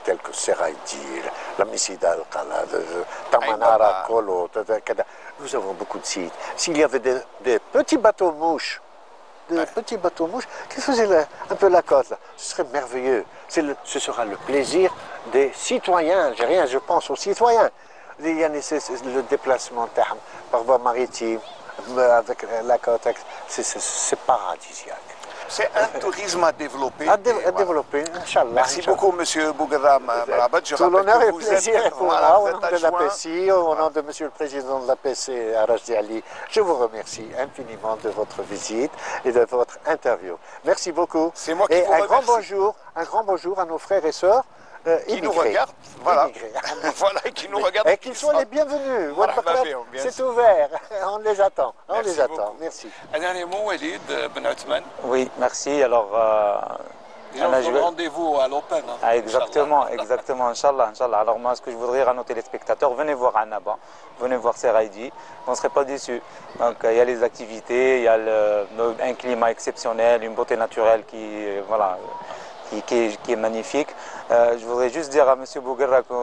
tels que Seraïdi, la Missida al-Qala, Tamanara, Kolo, nous avons beaucoup de sites. S'il y avait des petits bateaux mouches, qui faisaient un peu la côte, là, ce serait merveilleux. Ce sera le plaisir des citoyens algériens, je pense aux citoyens. Il y a le déplacement par voie maritime, avec la côte, c'est paradisiaque. C'est un tourisme à développer. À développer, Inch'Allah. Merci beaucoup, M. Bouguerra Marabat. Tout l'honneur et plaisir est pour moi, au nom de adjoint. l'APC, au nom de M. le Président de l'APC, Arajdi Ali. Je vous remercie infiniment de votre visite et de votre interview. Merci beaucoup. C'est moi qui et vous remercie. Un grand bonjour à nos frères et sœurs qui nous regardent, voilà. Voilà, qui nous regardent. Et qu'ils soient les bienvenus. C'est ouvert. On les attend. Merci. Un dernier mot, Walid Ben Othman. Oui, merci. Alors, rendez-vous à l'Open. Hein, exactement, Inch'Allah. Alors moi, ce que je voudrais dire à nos téléspectateurs, venez voir Annaba, venez voir Seraïdi, on ne serait pas déçus. Donc il y a les activités, il y a un climat exceptionnel, une beauté naturelle qui est magnifique. Je voudrais juste dire à M. Bouguerra que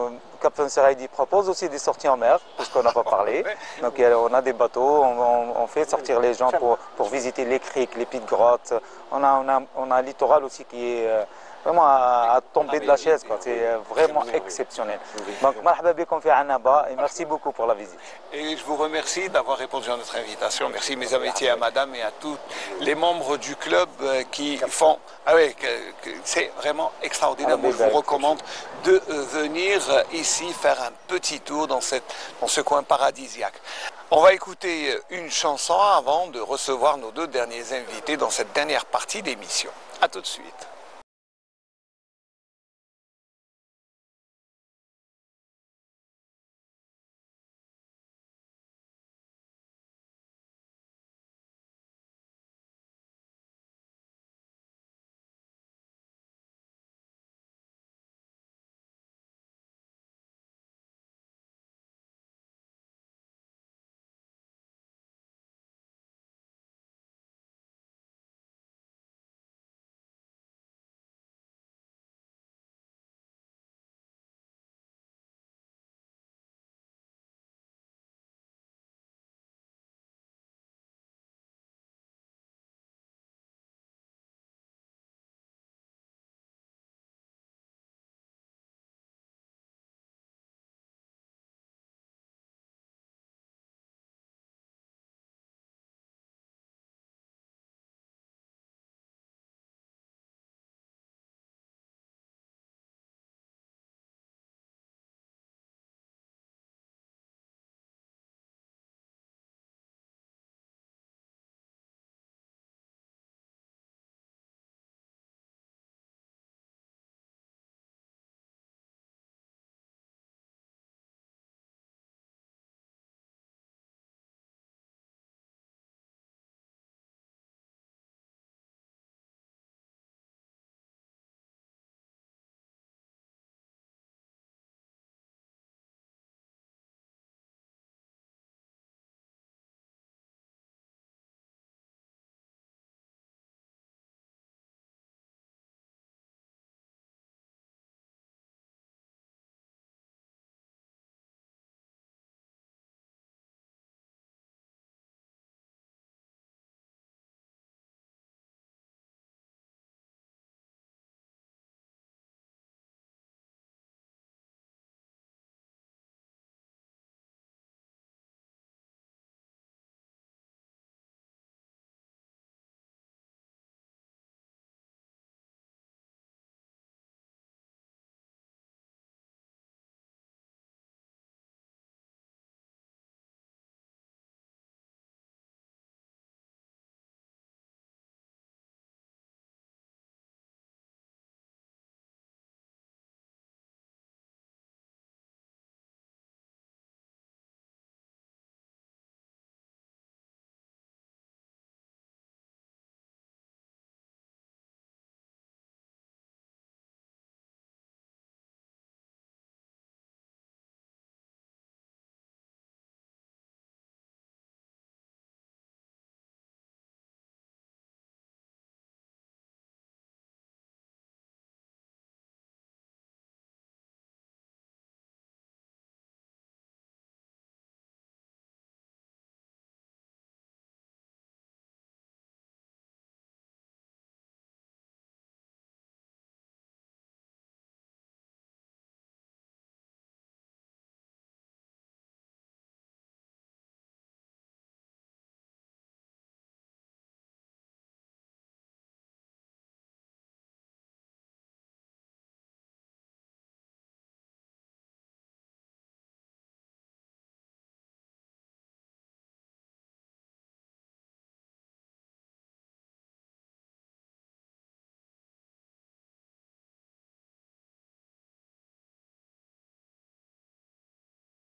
Captain Seraïdi propose aussi des sorties en mer, puisqu'on n'a pas parlé. Donc on a des bateaux, on fait sortir les gens pour visiter les criques, les petites grottes. On a un littoral aussi qui est vraiment à tomber de la chaise. C'est vraiment exceptionnel. Donc marhaba bikoum fi Annaba et merci beaucoup pour la visite. Et je vous remercie d'avoir répondu à notre invitation. Merci mes amitiés à madame et à tous les membres du club qui font... Ah oui, c'est vraiment extraordinaire. Moi, je vous recommande de venir ici faire un petit tour dans ce coin paradisiaque. On va écouter une chanson avant de recevoir nos deux derniers invités dans cette dernière partie d'émission. A tout de suite.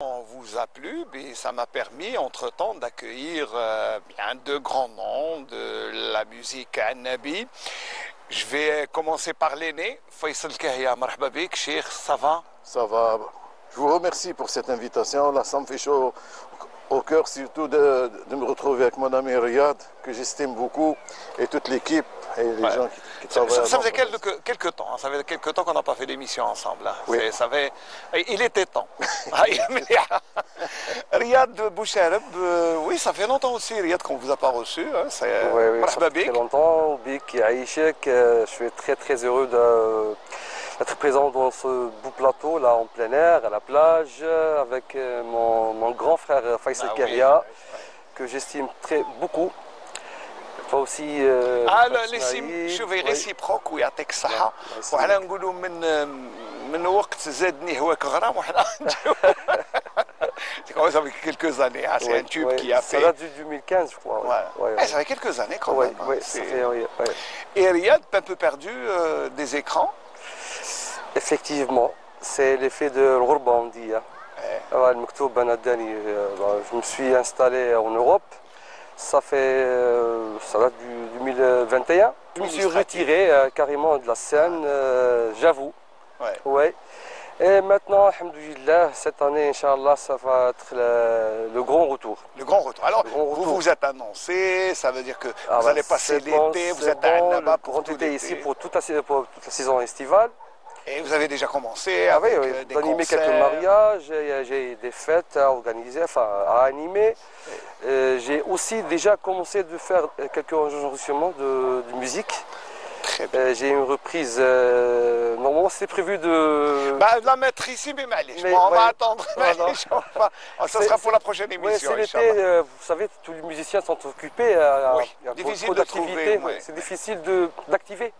vous a plu, mais ça m'a permis entre-temps d'accueillir bien de grands noms de la musique annabi. Je vais commencer par l'aîné, Faisal Kahia. Marhaba bik, Cheikh, ça va? Ça va. Je vous remercie pour cette invitation. Là, ça me fait chaud au cœur, surtout de me retrouver avec mon ami Riyad, que j'estime beaucoup, et toute l'équipe, et les gens qui travaillent. Ça faisait quelques temps, ça fait quelques temps qu'on n'a pas fait d'émission ensemble. Hein. Oui. Il était temps. Riyad Bouchareb, oui, ça fait longtemps aussi, Riyad, qu'on ne vous a pas reçu. Hein. Oui, ça fait très longtemps. Bik et Aïchek, je suis très heureux d'être présent dans ce beau plateau, là, en plein air, à la plage, avec mon grand frère Faisal Kahia, que j'estime beaucoup. Toi aussi. شوفي ريسيبروك ويعطيك الصحة. وحنا نقولوا من وقت زادني هواك غرام وحنا ça fait quelques années, hein. C'est un tube qui a fait. Ça date du 2015, je crois. Ça fait quelques années quand même. Oui, ça fait, Et Riyad, un peu perdu des écrans. Effectivement, c'est l'effet de l'Ghurba, on dit. Je me suis installé en Europe. Ça date du 2021. Je me suis retiré carrément de la scène, j'avoue. Ouais. Et maintenant, alhamdoulilah, cette année, Inch'Allah, ça va être le grand retour. Le grand retour. Alors, vous êtes annoncé, ça veut dire que vous allez passer l'été, vous êtes à Annaba pour tout l'été. Ici pour toute la saison estivale. Et vous avez déjà commencé avec des d'animer concerts. quelques mariages, j'ai des fêtes à organiser, à animer. J'ai aussi déjà commencé de faire quelques enregistrements de musique. J'ai une reprise, normalement c'était prévu de... la mettre ici, mais on va attendre. Ça sera pour la prochaine émission. Oui, c'est l'été, vous savez, tous les musiciens sont occupés. Il y a difficile beaucoup d'activités, c'est difficile d'activer.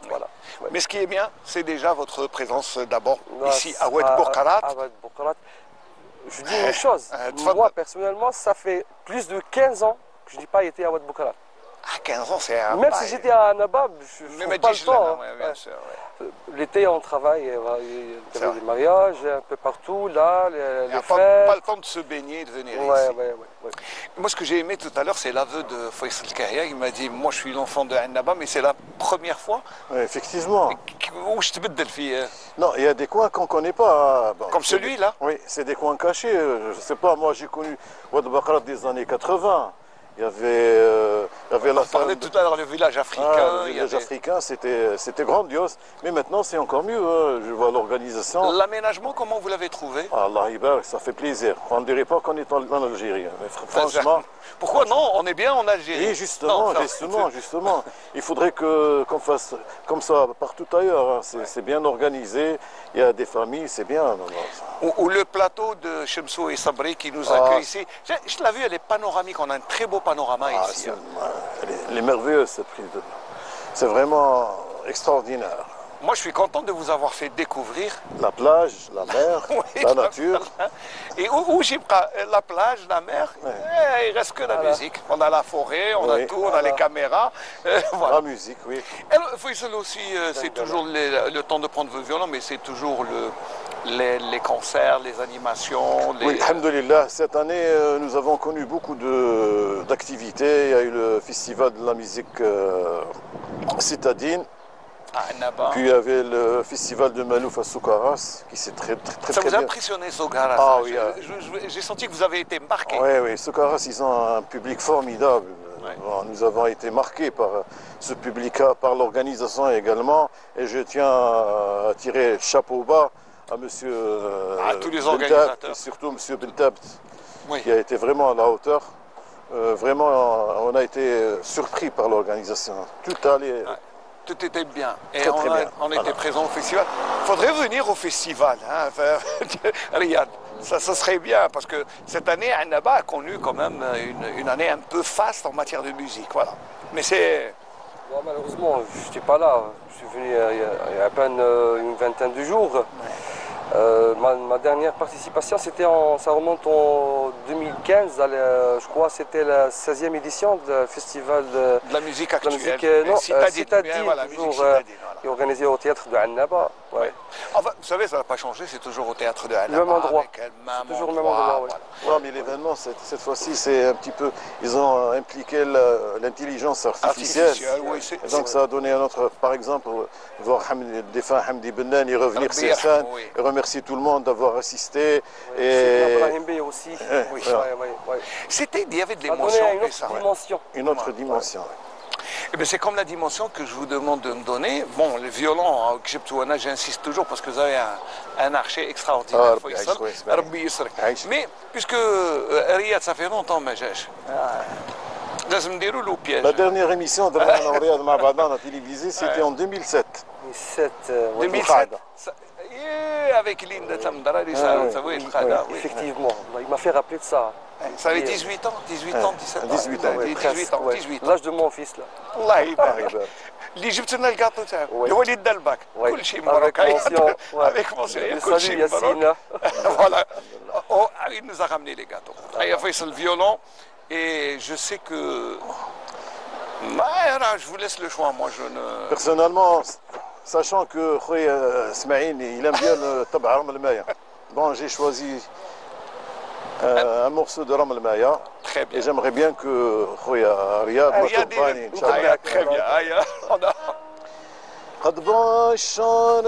Voilà. Mais ce qui est bien, c'est déjà votre présence d'abord ici à Oued Boukarat. Je dis une chose, moi personnellement, ça fait plus de 15 ans que je n'ai pas été à Oued Boukarat. 15 ans, c'est un... Même si j'étais à Annaba, je ne trouve pas le temps. L'été, on travaille, il y avait des mariages un peu partout, là, les fêtes. Pas le temps de se baigner et de venir ici. Moi, ce que j'ai aimé tout à l'heure, c'est l'aveu de Faisal Kahia. Il m'a dit, moi, je suis l'enfant de Annaba, mais c'est la première fois. Oui, effectivement. Où je te bête de le Non, il y a des coins qu'on ne connaît pas. Bon, comme celui-là. Oui, c'est des coins cachés. Je ne sais pas, moi, j'ai connu Oued Boukarat des années 80. Il y avait on parlait tout à l'heure le village africain. Le village africain, c'était grandiose. Mais maintenant, c'est encore mieux. Hein. Je vois l'organisation. L'aménagement, comment vous l'avez trouvé? Allah Ibar, ça fait plaisir. On ne dirait pas qu'on est en Algérie. Mais franchement. Pourquoi non? On est bien en Algérie. Oui, justement. Il faudrait qu'on fasse comme ça partout ailleurs. Hein. C'est bien organisé. Il y a des familles, c'est bien. Ou le plateau de Chemsou et Sabri qui nous accueille ici. Je l'ai vu, elle est panoramique. On a un très beau panorama ici. Elle est merveilleuse, cette prise de... C'est vraiment extraordinaire. Moi, je suis content de vous avoir fait découvrir la plage, la mer, la nature. Et où j'ai la plage, la mer, il reste que la musique. On a la forêt, on a tout, on a les caméras. Voilà. La musique, oui. Faisal aussi, c'est toujours le temps de prendre vos violons, mais c'est toujours les concerts, les animations. Oui, alhamdoulilah, cette année, nous avons connu beaucoup d'activités. Il y a eu le festival de la musique citadine. Puis il y avait le festival de Malouf à Soukaras, qui s'est très bien. Ça vous a impressionné, Soukaras? Ah oui. J'ai senti que vous avez été marqué. Oui, Soukaras, ils ont un public formidable. Bon, nous avons été marqués par ce public, par l'organisation également. Et je tiens à tirer le chapeau bas à monsieur tous les organisateurs. Et surtout monsieur Beltabt, qui a été vraiment à la hauteur. Vraiment, on a été surpris par l'organisation. Tout allait... Tout était bien. Et très bien. On était présents au festival. Il faudrait venir au festival, hein, Riyad. Ça serait bien, parce que cette année, Annaba a connu quand même une année un peu faste en matière de musique. Voilà. Mais c'est... Bon, malheureusement, je n'étais pas là. Je suis venu il y a à peine une vingtaine de jours. Ma dernière participation, ça remonte en 2015, je crois que c'était la 16e édition du festival de la musique actuelle. Citadine, voilà, toujours, qui est organisé au théâtre de Annaba. Ouais. Enfin, vous savez, ça n'a pas changé, c'est toujours au théâtre de Annaba. Le même endroit. Toujours le même endroit, voilà. Non, mais l'événement, cette fois-ci, c'est un petit peu... Ils ont impliqué l'intelligence artificielle. Oui, donc ça a donné un autre... Par exemple, voir le défunt Hamdi Bennani revenir sur scène et remercier tout le monde d'avoir assisté. Et Ibrahim Bey aussi. Il y avait de l'émotion. Une autre dimension. Eh bien, c'est comme la dimension que je vous demande de me donner. Bon, le violon, j'insiste toujours parce que vous avez un archer extraordinaire. Mais puisque Riyad, ça fait longtemps que je ne La dernière émission de Riyad Mabada télévisée, c'était en 2007. 2007 avec Linda Tamdara, effectivement, il m'a fait rappeler de ça. Ça avait 18 ans, 17 ans. 18 ans. L'âge de mon fils là. الله يبارك. اللي جبت لنا الكاطو تاعو اللي هو اللي دا الباك كل شيء مبروك avec mention كل شيء مبروك. Voilà. Oh, il nous a ramené les gâteaux. Il a fait le violon et je sais que je vous laisse le choix, moi je ne... Personnellement, sachant que Khouya Smaïn, il aime bien le Tab'a Ram al-Maya. Bon, j'ai choisi un morceau de Ram al-Maya. Très bien. Et j'aimerais bien que Khouya Riyad m'accompagne. Très bien. قد بشرت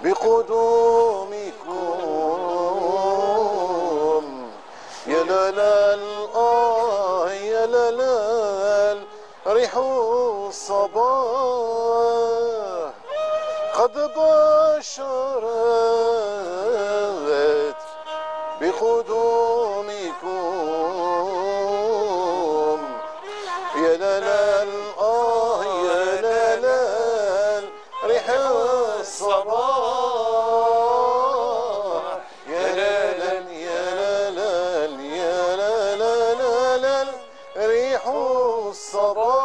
بقدومكم يا لا يا لا ريح الصباح قد بشرت بقدومكم يا لا يا لا ريح الصباح يا لا يا لا ريح الصباح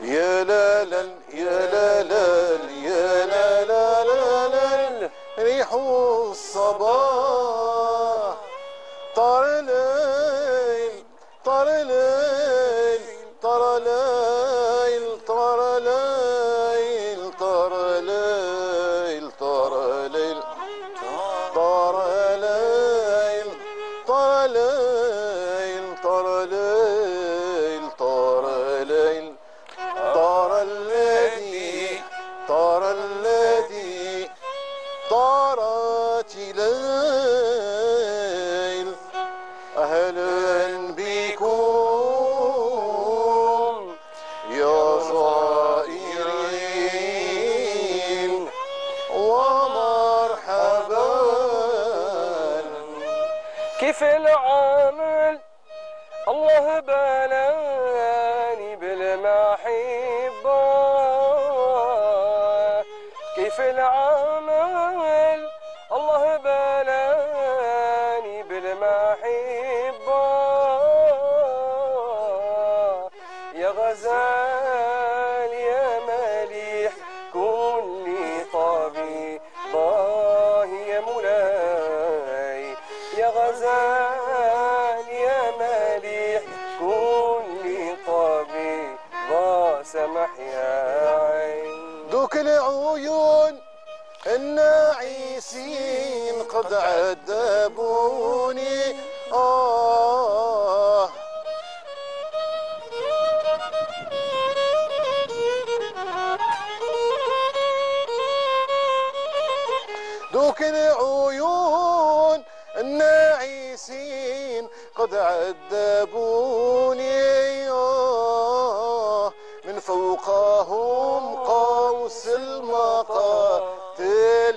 يا لا يا لا يا لا ريح الصباح طار الليل طار الليل طار الليل طار الليل طار الليل طار الليل طار الليل طار الليل طار الليل طار الليل طار الذي طار الذي طارت الليل أهلا بكم يا زائرين ومرحبا كيف العامل الله بلاني بالمحبة كيف العامل الله بلاني بالمحبة يا غزال يا مليح كوني طبيبة يا مولاي يا غزال يا مليح كوني طبيبة سمح يا عين دوك العيون الناعسين قد عذبوني دوك العيون الناعسين قد عذبوني من فوقهم قوس المقاتل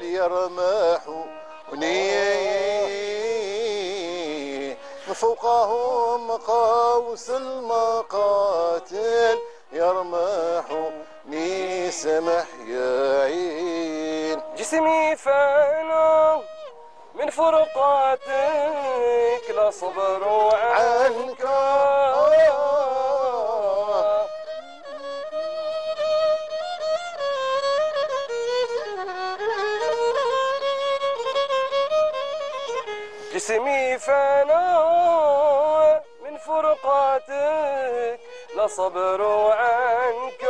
يرمحوني من فوقهم قوس المقاتل يرمحوني سمح يا عين جسمي فانا من فرقاتك لا صبر عنك جسمي فانا من فرقاتك لا صبر عنك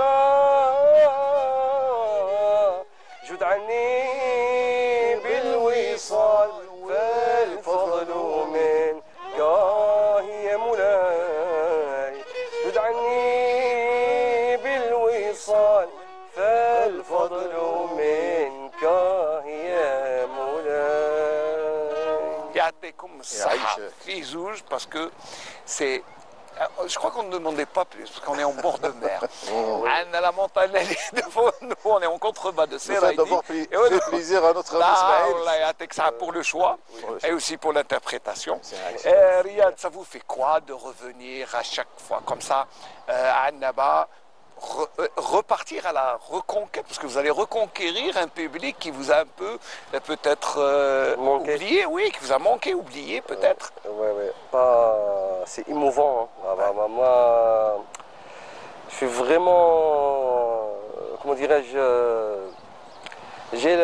جد عني بالوصال فالفضل منك يا مولاي جد عني بالوصال فالفضل منك يا مولاي يعطيكم الصحة في زوج parce que c'est je crois qu'on ne demandait pas plus, parce qu'on est en bord de mer. La montagne, elle est devant nous, on est en contrebas de Seraïdi. D'avoir fait plaisir à notre ami Ismaël. Pour le choix et aussi pour l'interprétation. Riyad, ça vous fait quoi de revenir à chaque fois comme ça à Annaba, repartir à la reconquête, parce que vous allez reconquérir un public qui vous a un peu peut-être oublié, oui, qui vous a manqué, oublié peut-être. Oui. C'est émouvant. Hein. Moi, je suis vraiment, comment dirais-je, j'ai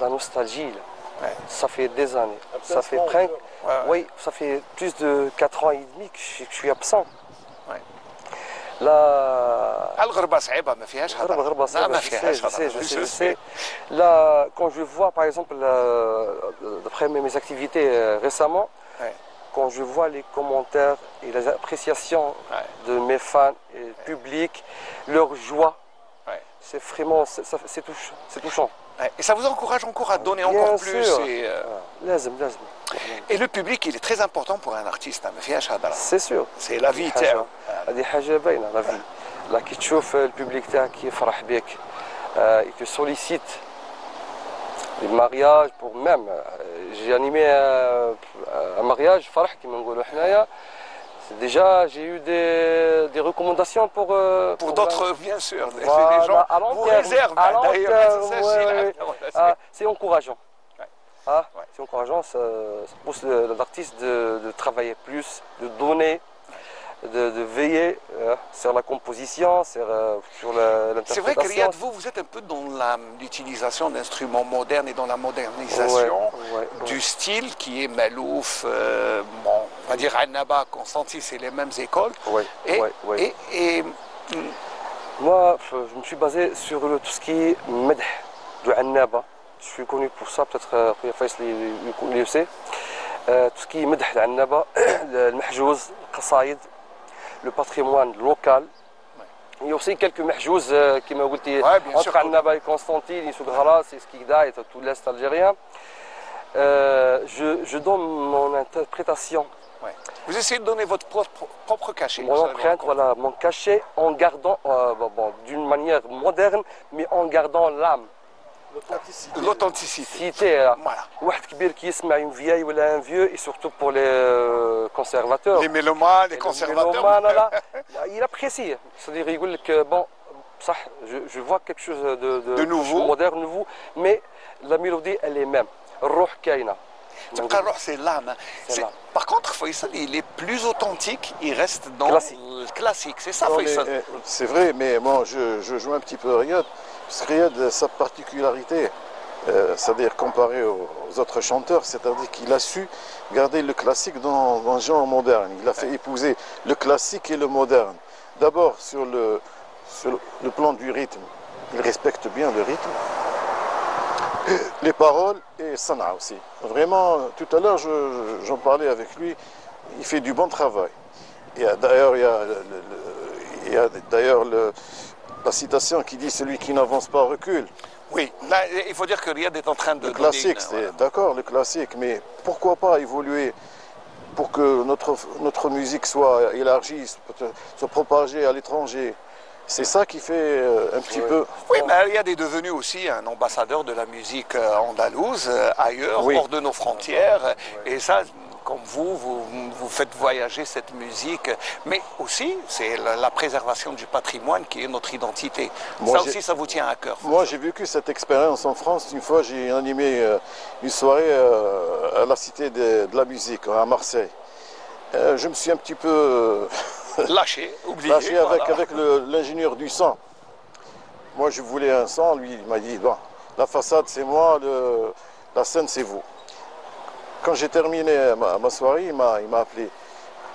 la nostalgie. Là. Ouais. Ça fait des années. Ça fait oui, ça fait plus de 4 ans et demi que je suis absent. Là, je sais. Là, quand je vois, par exemple, d'après mes activités récemment, quand je vois les commentaires et les appréciations de mes fans et du public, leur joie, c'est vraiment, c'est touchant. Et ça vous encourage encore à donner encore plus. Et le public, il est très important pour un artiste. C'est sûr. C'est la vie. هذه حاجة باينة la vie. Là, qui تشوف الببليك تاعك يفرح بك, il te sollicite. Les mariages, pour même, j'ai animé un mariage, فرح كما نقولوا حنايا. Déjà, j'ai eu des recommandations pour d'autres, bien sûr. Voilà, les gens à long terme, c'est encourageant. C'est encourageant, ça pousse l'artiste de travailler plus, de donner, de veiller sur la composition, sur l'interprétation. C'est vrai que Riyad, vous êtes un peu dans l'utilisation d'instruments modernes et dans la modernisation du style qui est Malouf, on va dire Annaba, Constantin, c'est les mêmes écoles. Moi, je me suis basé sur tout ce qui est Medh de Annaba. Je suis connu pour ça, peut-être Faïs le sait. Tout ce qui est Medh de Annaba, le Mahjouz, le Qasaïd, le patrimoine local. Il y a aussi quelques mahjouz qui m'ont dit entre Annaba et Constantine, Soughara, c'est Skikda et tout l'Est algérien. Je donne mon interprétation. Vous essayez de donner votre propre cachet. Mon empreinte, voilà, mon cachet en gardant, d'une manière moderne, mais en gardant l'âme. L'authenticité. Voilà. Qui يسمع une vieille ou un vieux, et surtout pour les conservateurs. Les mélomanes, les conservateurs. Il apprécie. C'est-à-dire, il dit que bon, ça, je vois quelque chose de nouveau, moderne, nouveau, mais la mélodie, elle est même. Roh Kaina. C'est l'âme. Par contre, Faisal, il est plus authentique, il reste dans le classique. C'est ça, Faisal. C'est vrai, mais moi, je joue un petit peu Riyad. Parce que Riyad, sa particularité, c'est-à-dire comparé aux autres chanteurs, c'est-à-dire qu'il a su garder le classique dans un genre moderne. Il a fait épouser le classique et le moderne. D'abord, sur le plan du rythme, il respecte bien le rythme. Les paroles et Sana aussi. Vraiment, tout à l'heure, j'en parlais avec lui, il fait du bon travail. D'ailleurs, il y a la citation qui dit « Celui qui n'avance pas recule ». Oui, là, il faut dire que Riyad est en train de... Le classique, d'accord, le classique, mais pourquoi pas évoluer pour que notre musique soit élargie, soit propagée à l'étranger. C'est ça qui fait un petit peu... Oui, mais Riyad est devenu aussi un ambassadeur de la musique andalouse ailleurs, hors de nos frontières. Et ça, comme vous faites voyager cette musique, mais aussi c'est la préservation du patrimoine qui est notre identité. Ça aussi, ça vous tient à cœur. Moi, j'ai vécu cette expérience en France. Une fois, j'ai animé une soirée à la Cité de la musique, à Marseille. Je me suis un petit peu lâché, oublié. Lâché avec l'ingénieur du son. Moi, je voulais un son. Lui, il m'a dit, bon, la façade, c'est moi, la scène, c'est vous. Quand j'ai terminé ma soirée, il m'a appelé.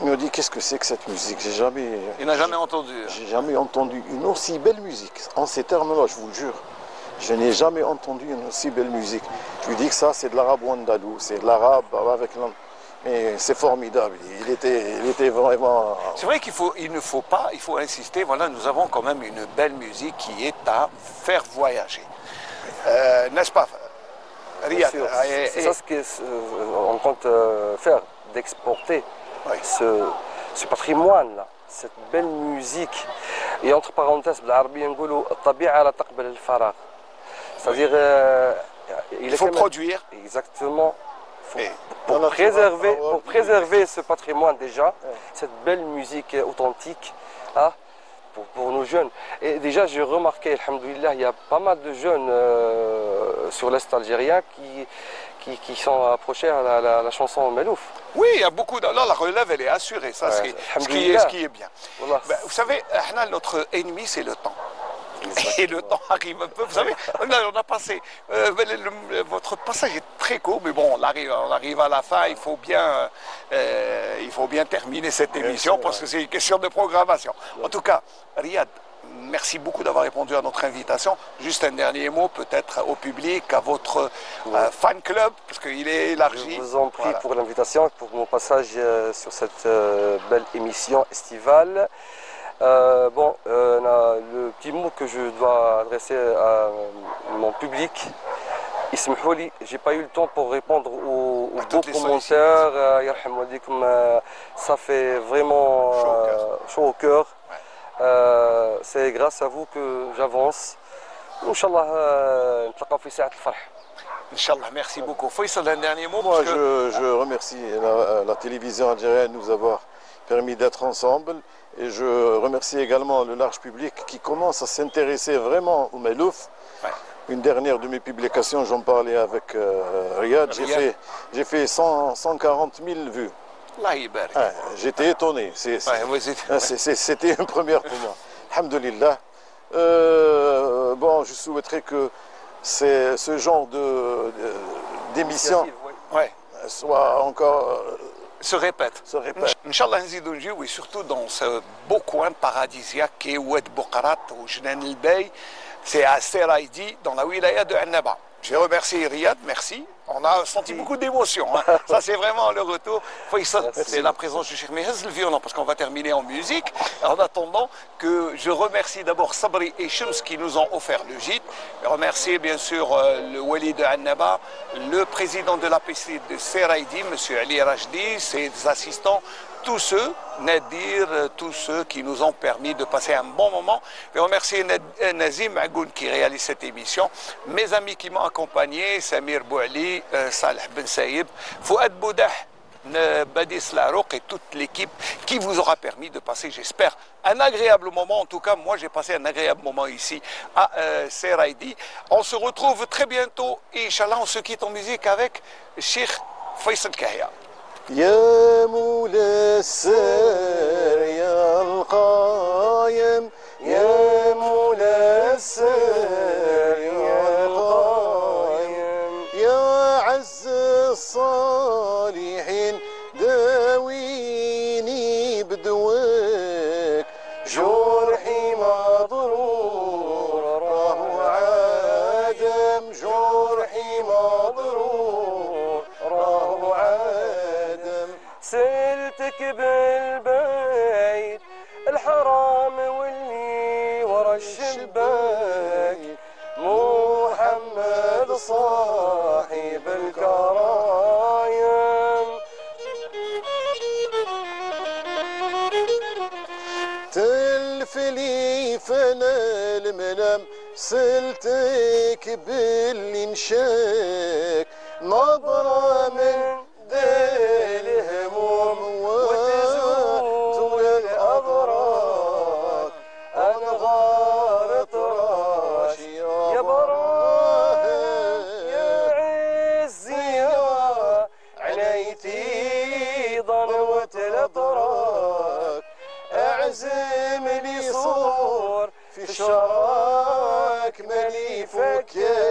Il m'a dit, qu'est-ce que c'est que cette musique? Il n'a jamais entendu. J'ai jamais entendu une aussi belle musique. En ces termes-là, je vous le jure. Je n'ai jamais entendu une aussi belle musique. Je lui dis que ça, c'est de l'arabe andalou, c'est de l'arabe avec l'anglais. Mais c'est formidable, il était vraiment... C'est vrai il faut insister, voilà, nous avons quand même une belle musique qui est à faire voyager. N'est-ce pas, Riyad? C'est ça ce qu'on compte faire, d'exporter ce patrimoine-là, cette belle musique. Et entre parenthèses, l'arabe, on dit الطبيعة لا تقبل الفراغ. C'est-à-dire, il faut produire. Exactement. Pour préserver ce patrimoine déjà, cette belle musique authentique hein, pour nos jeunes. Et déjà j'ai remarqué, alhamdoulilah, il y a pas mal de jeunes sur l'Est algérien qui sont approchés à la chanson Malouf. Oui, il y a beaucoup là, la relève elle est assurée, ça ce qui est bien. Voilà. Ben, vous savez, notre ennemi c'est le temps. Et le temps arrive un peu, vous savez, on a passé, votre passage est très court, mais bon, on arrive à la fin, il faut bien terminer cette émission parce que c'est une question de programmation. En tout cas, Riyad, merci beaucoup d'avoir répondu à notre invitation. Juste un dernier mot peut-être au public, à votre fan club, parce qu'il est élargi. Je vous en prie pour l'invitation et pour mon passage sur cette belle émission estivale. Le petit mot que je dois adresser à mon public, Ismhouli, j'ai pas eu le temps pour répondre aux beaux commentaires. Ça fait vraiment chaud au cœur. C'est grâce à vous que j'avance. Inch'Allah, نتلاقاو في ساعة الفرح. Inch'Allah, merci beaucoup. Faisal, un dernier mot. Moi, je remercie la télévision algérienne de nous avoir permis d'être ensemble. Et je remercie également le large public qui commence à s'intéresser vraiment au Malouf. Ouais. Une dernière de mes publications, j'en parlais avec Riyad, j'ai fait 140 000 vues. Ouais, j'étais étonné. C'était une première pour moi. Alhamdulillah. Bon, je souhaiterais que ce genre d'émission soit encore... se répète. Inch'Allah, Nzidounji, oui, surtout dans ce beau coin paradisiaque qui est Oued Boukarat, au Jnan El Bey, c'est à Seraïdi, dans la wilaya de Annaba. Je remercie Riyad, merci. On a senti beaucoup d'émotion. Hein. Ça, c'est vraiment le retour. C'est la présence du Cheikh Mehez, le violon, parce qu'on va terminer en musique. En attendant, que je remercie d'abord Sabri et Shams qui nous ont offert le gîte. Je remercie bien sûr le Wali de Annaba, le président de l'APC de Seraïdi, M. Ali Rajdi, ses assistants, tous ceux, Nadir, tous ceux qui nous ont permis de passer un bon moment. Je remercie Nazim Agoun qui réalise cette émission, mes amis qui m'ont accompagné, Samir Bouali, Saleh Ben Saïb, Fouad Boudah, Badis Larouk et toute l'équipe qui vous aura permis de passer, j'espère, un agréable moment. En tout cas, moi j'ai passé un agréable moment ici à Seraïdi. On se retrouve très bientôt et Inch'Allah on se quitte en musique avec Cheikh Faisal Kahia. يا مولا السر يا القايم يا مولا السر يا القايم يا عز الصالحين داويني بدواك جرحي مضرور راهو عادم جرحي مضرور راهو عادم سلتك بالبيت الحرام واللي ورا الشباك محمد صاحب الكرايم تلفلي فانا المنام سلتك بالانشاك نظرة من دلها راك ماني فوكي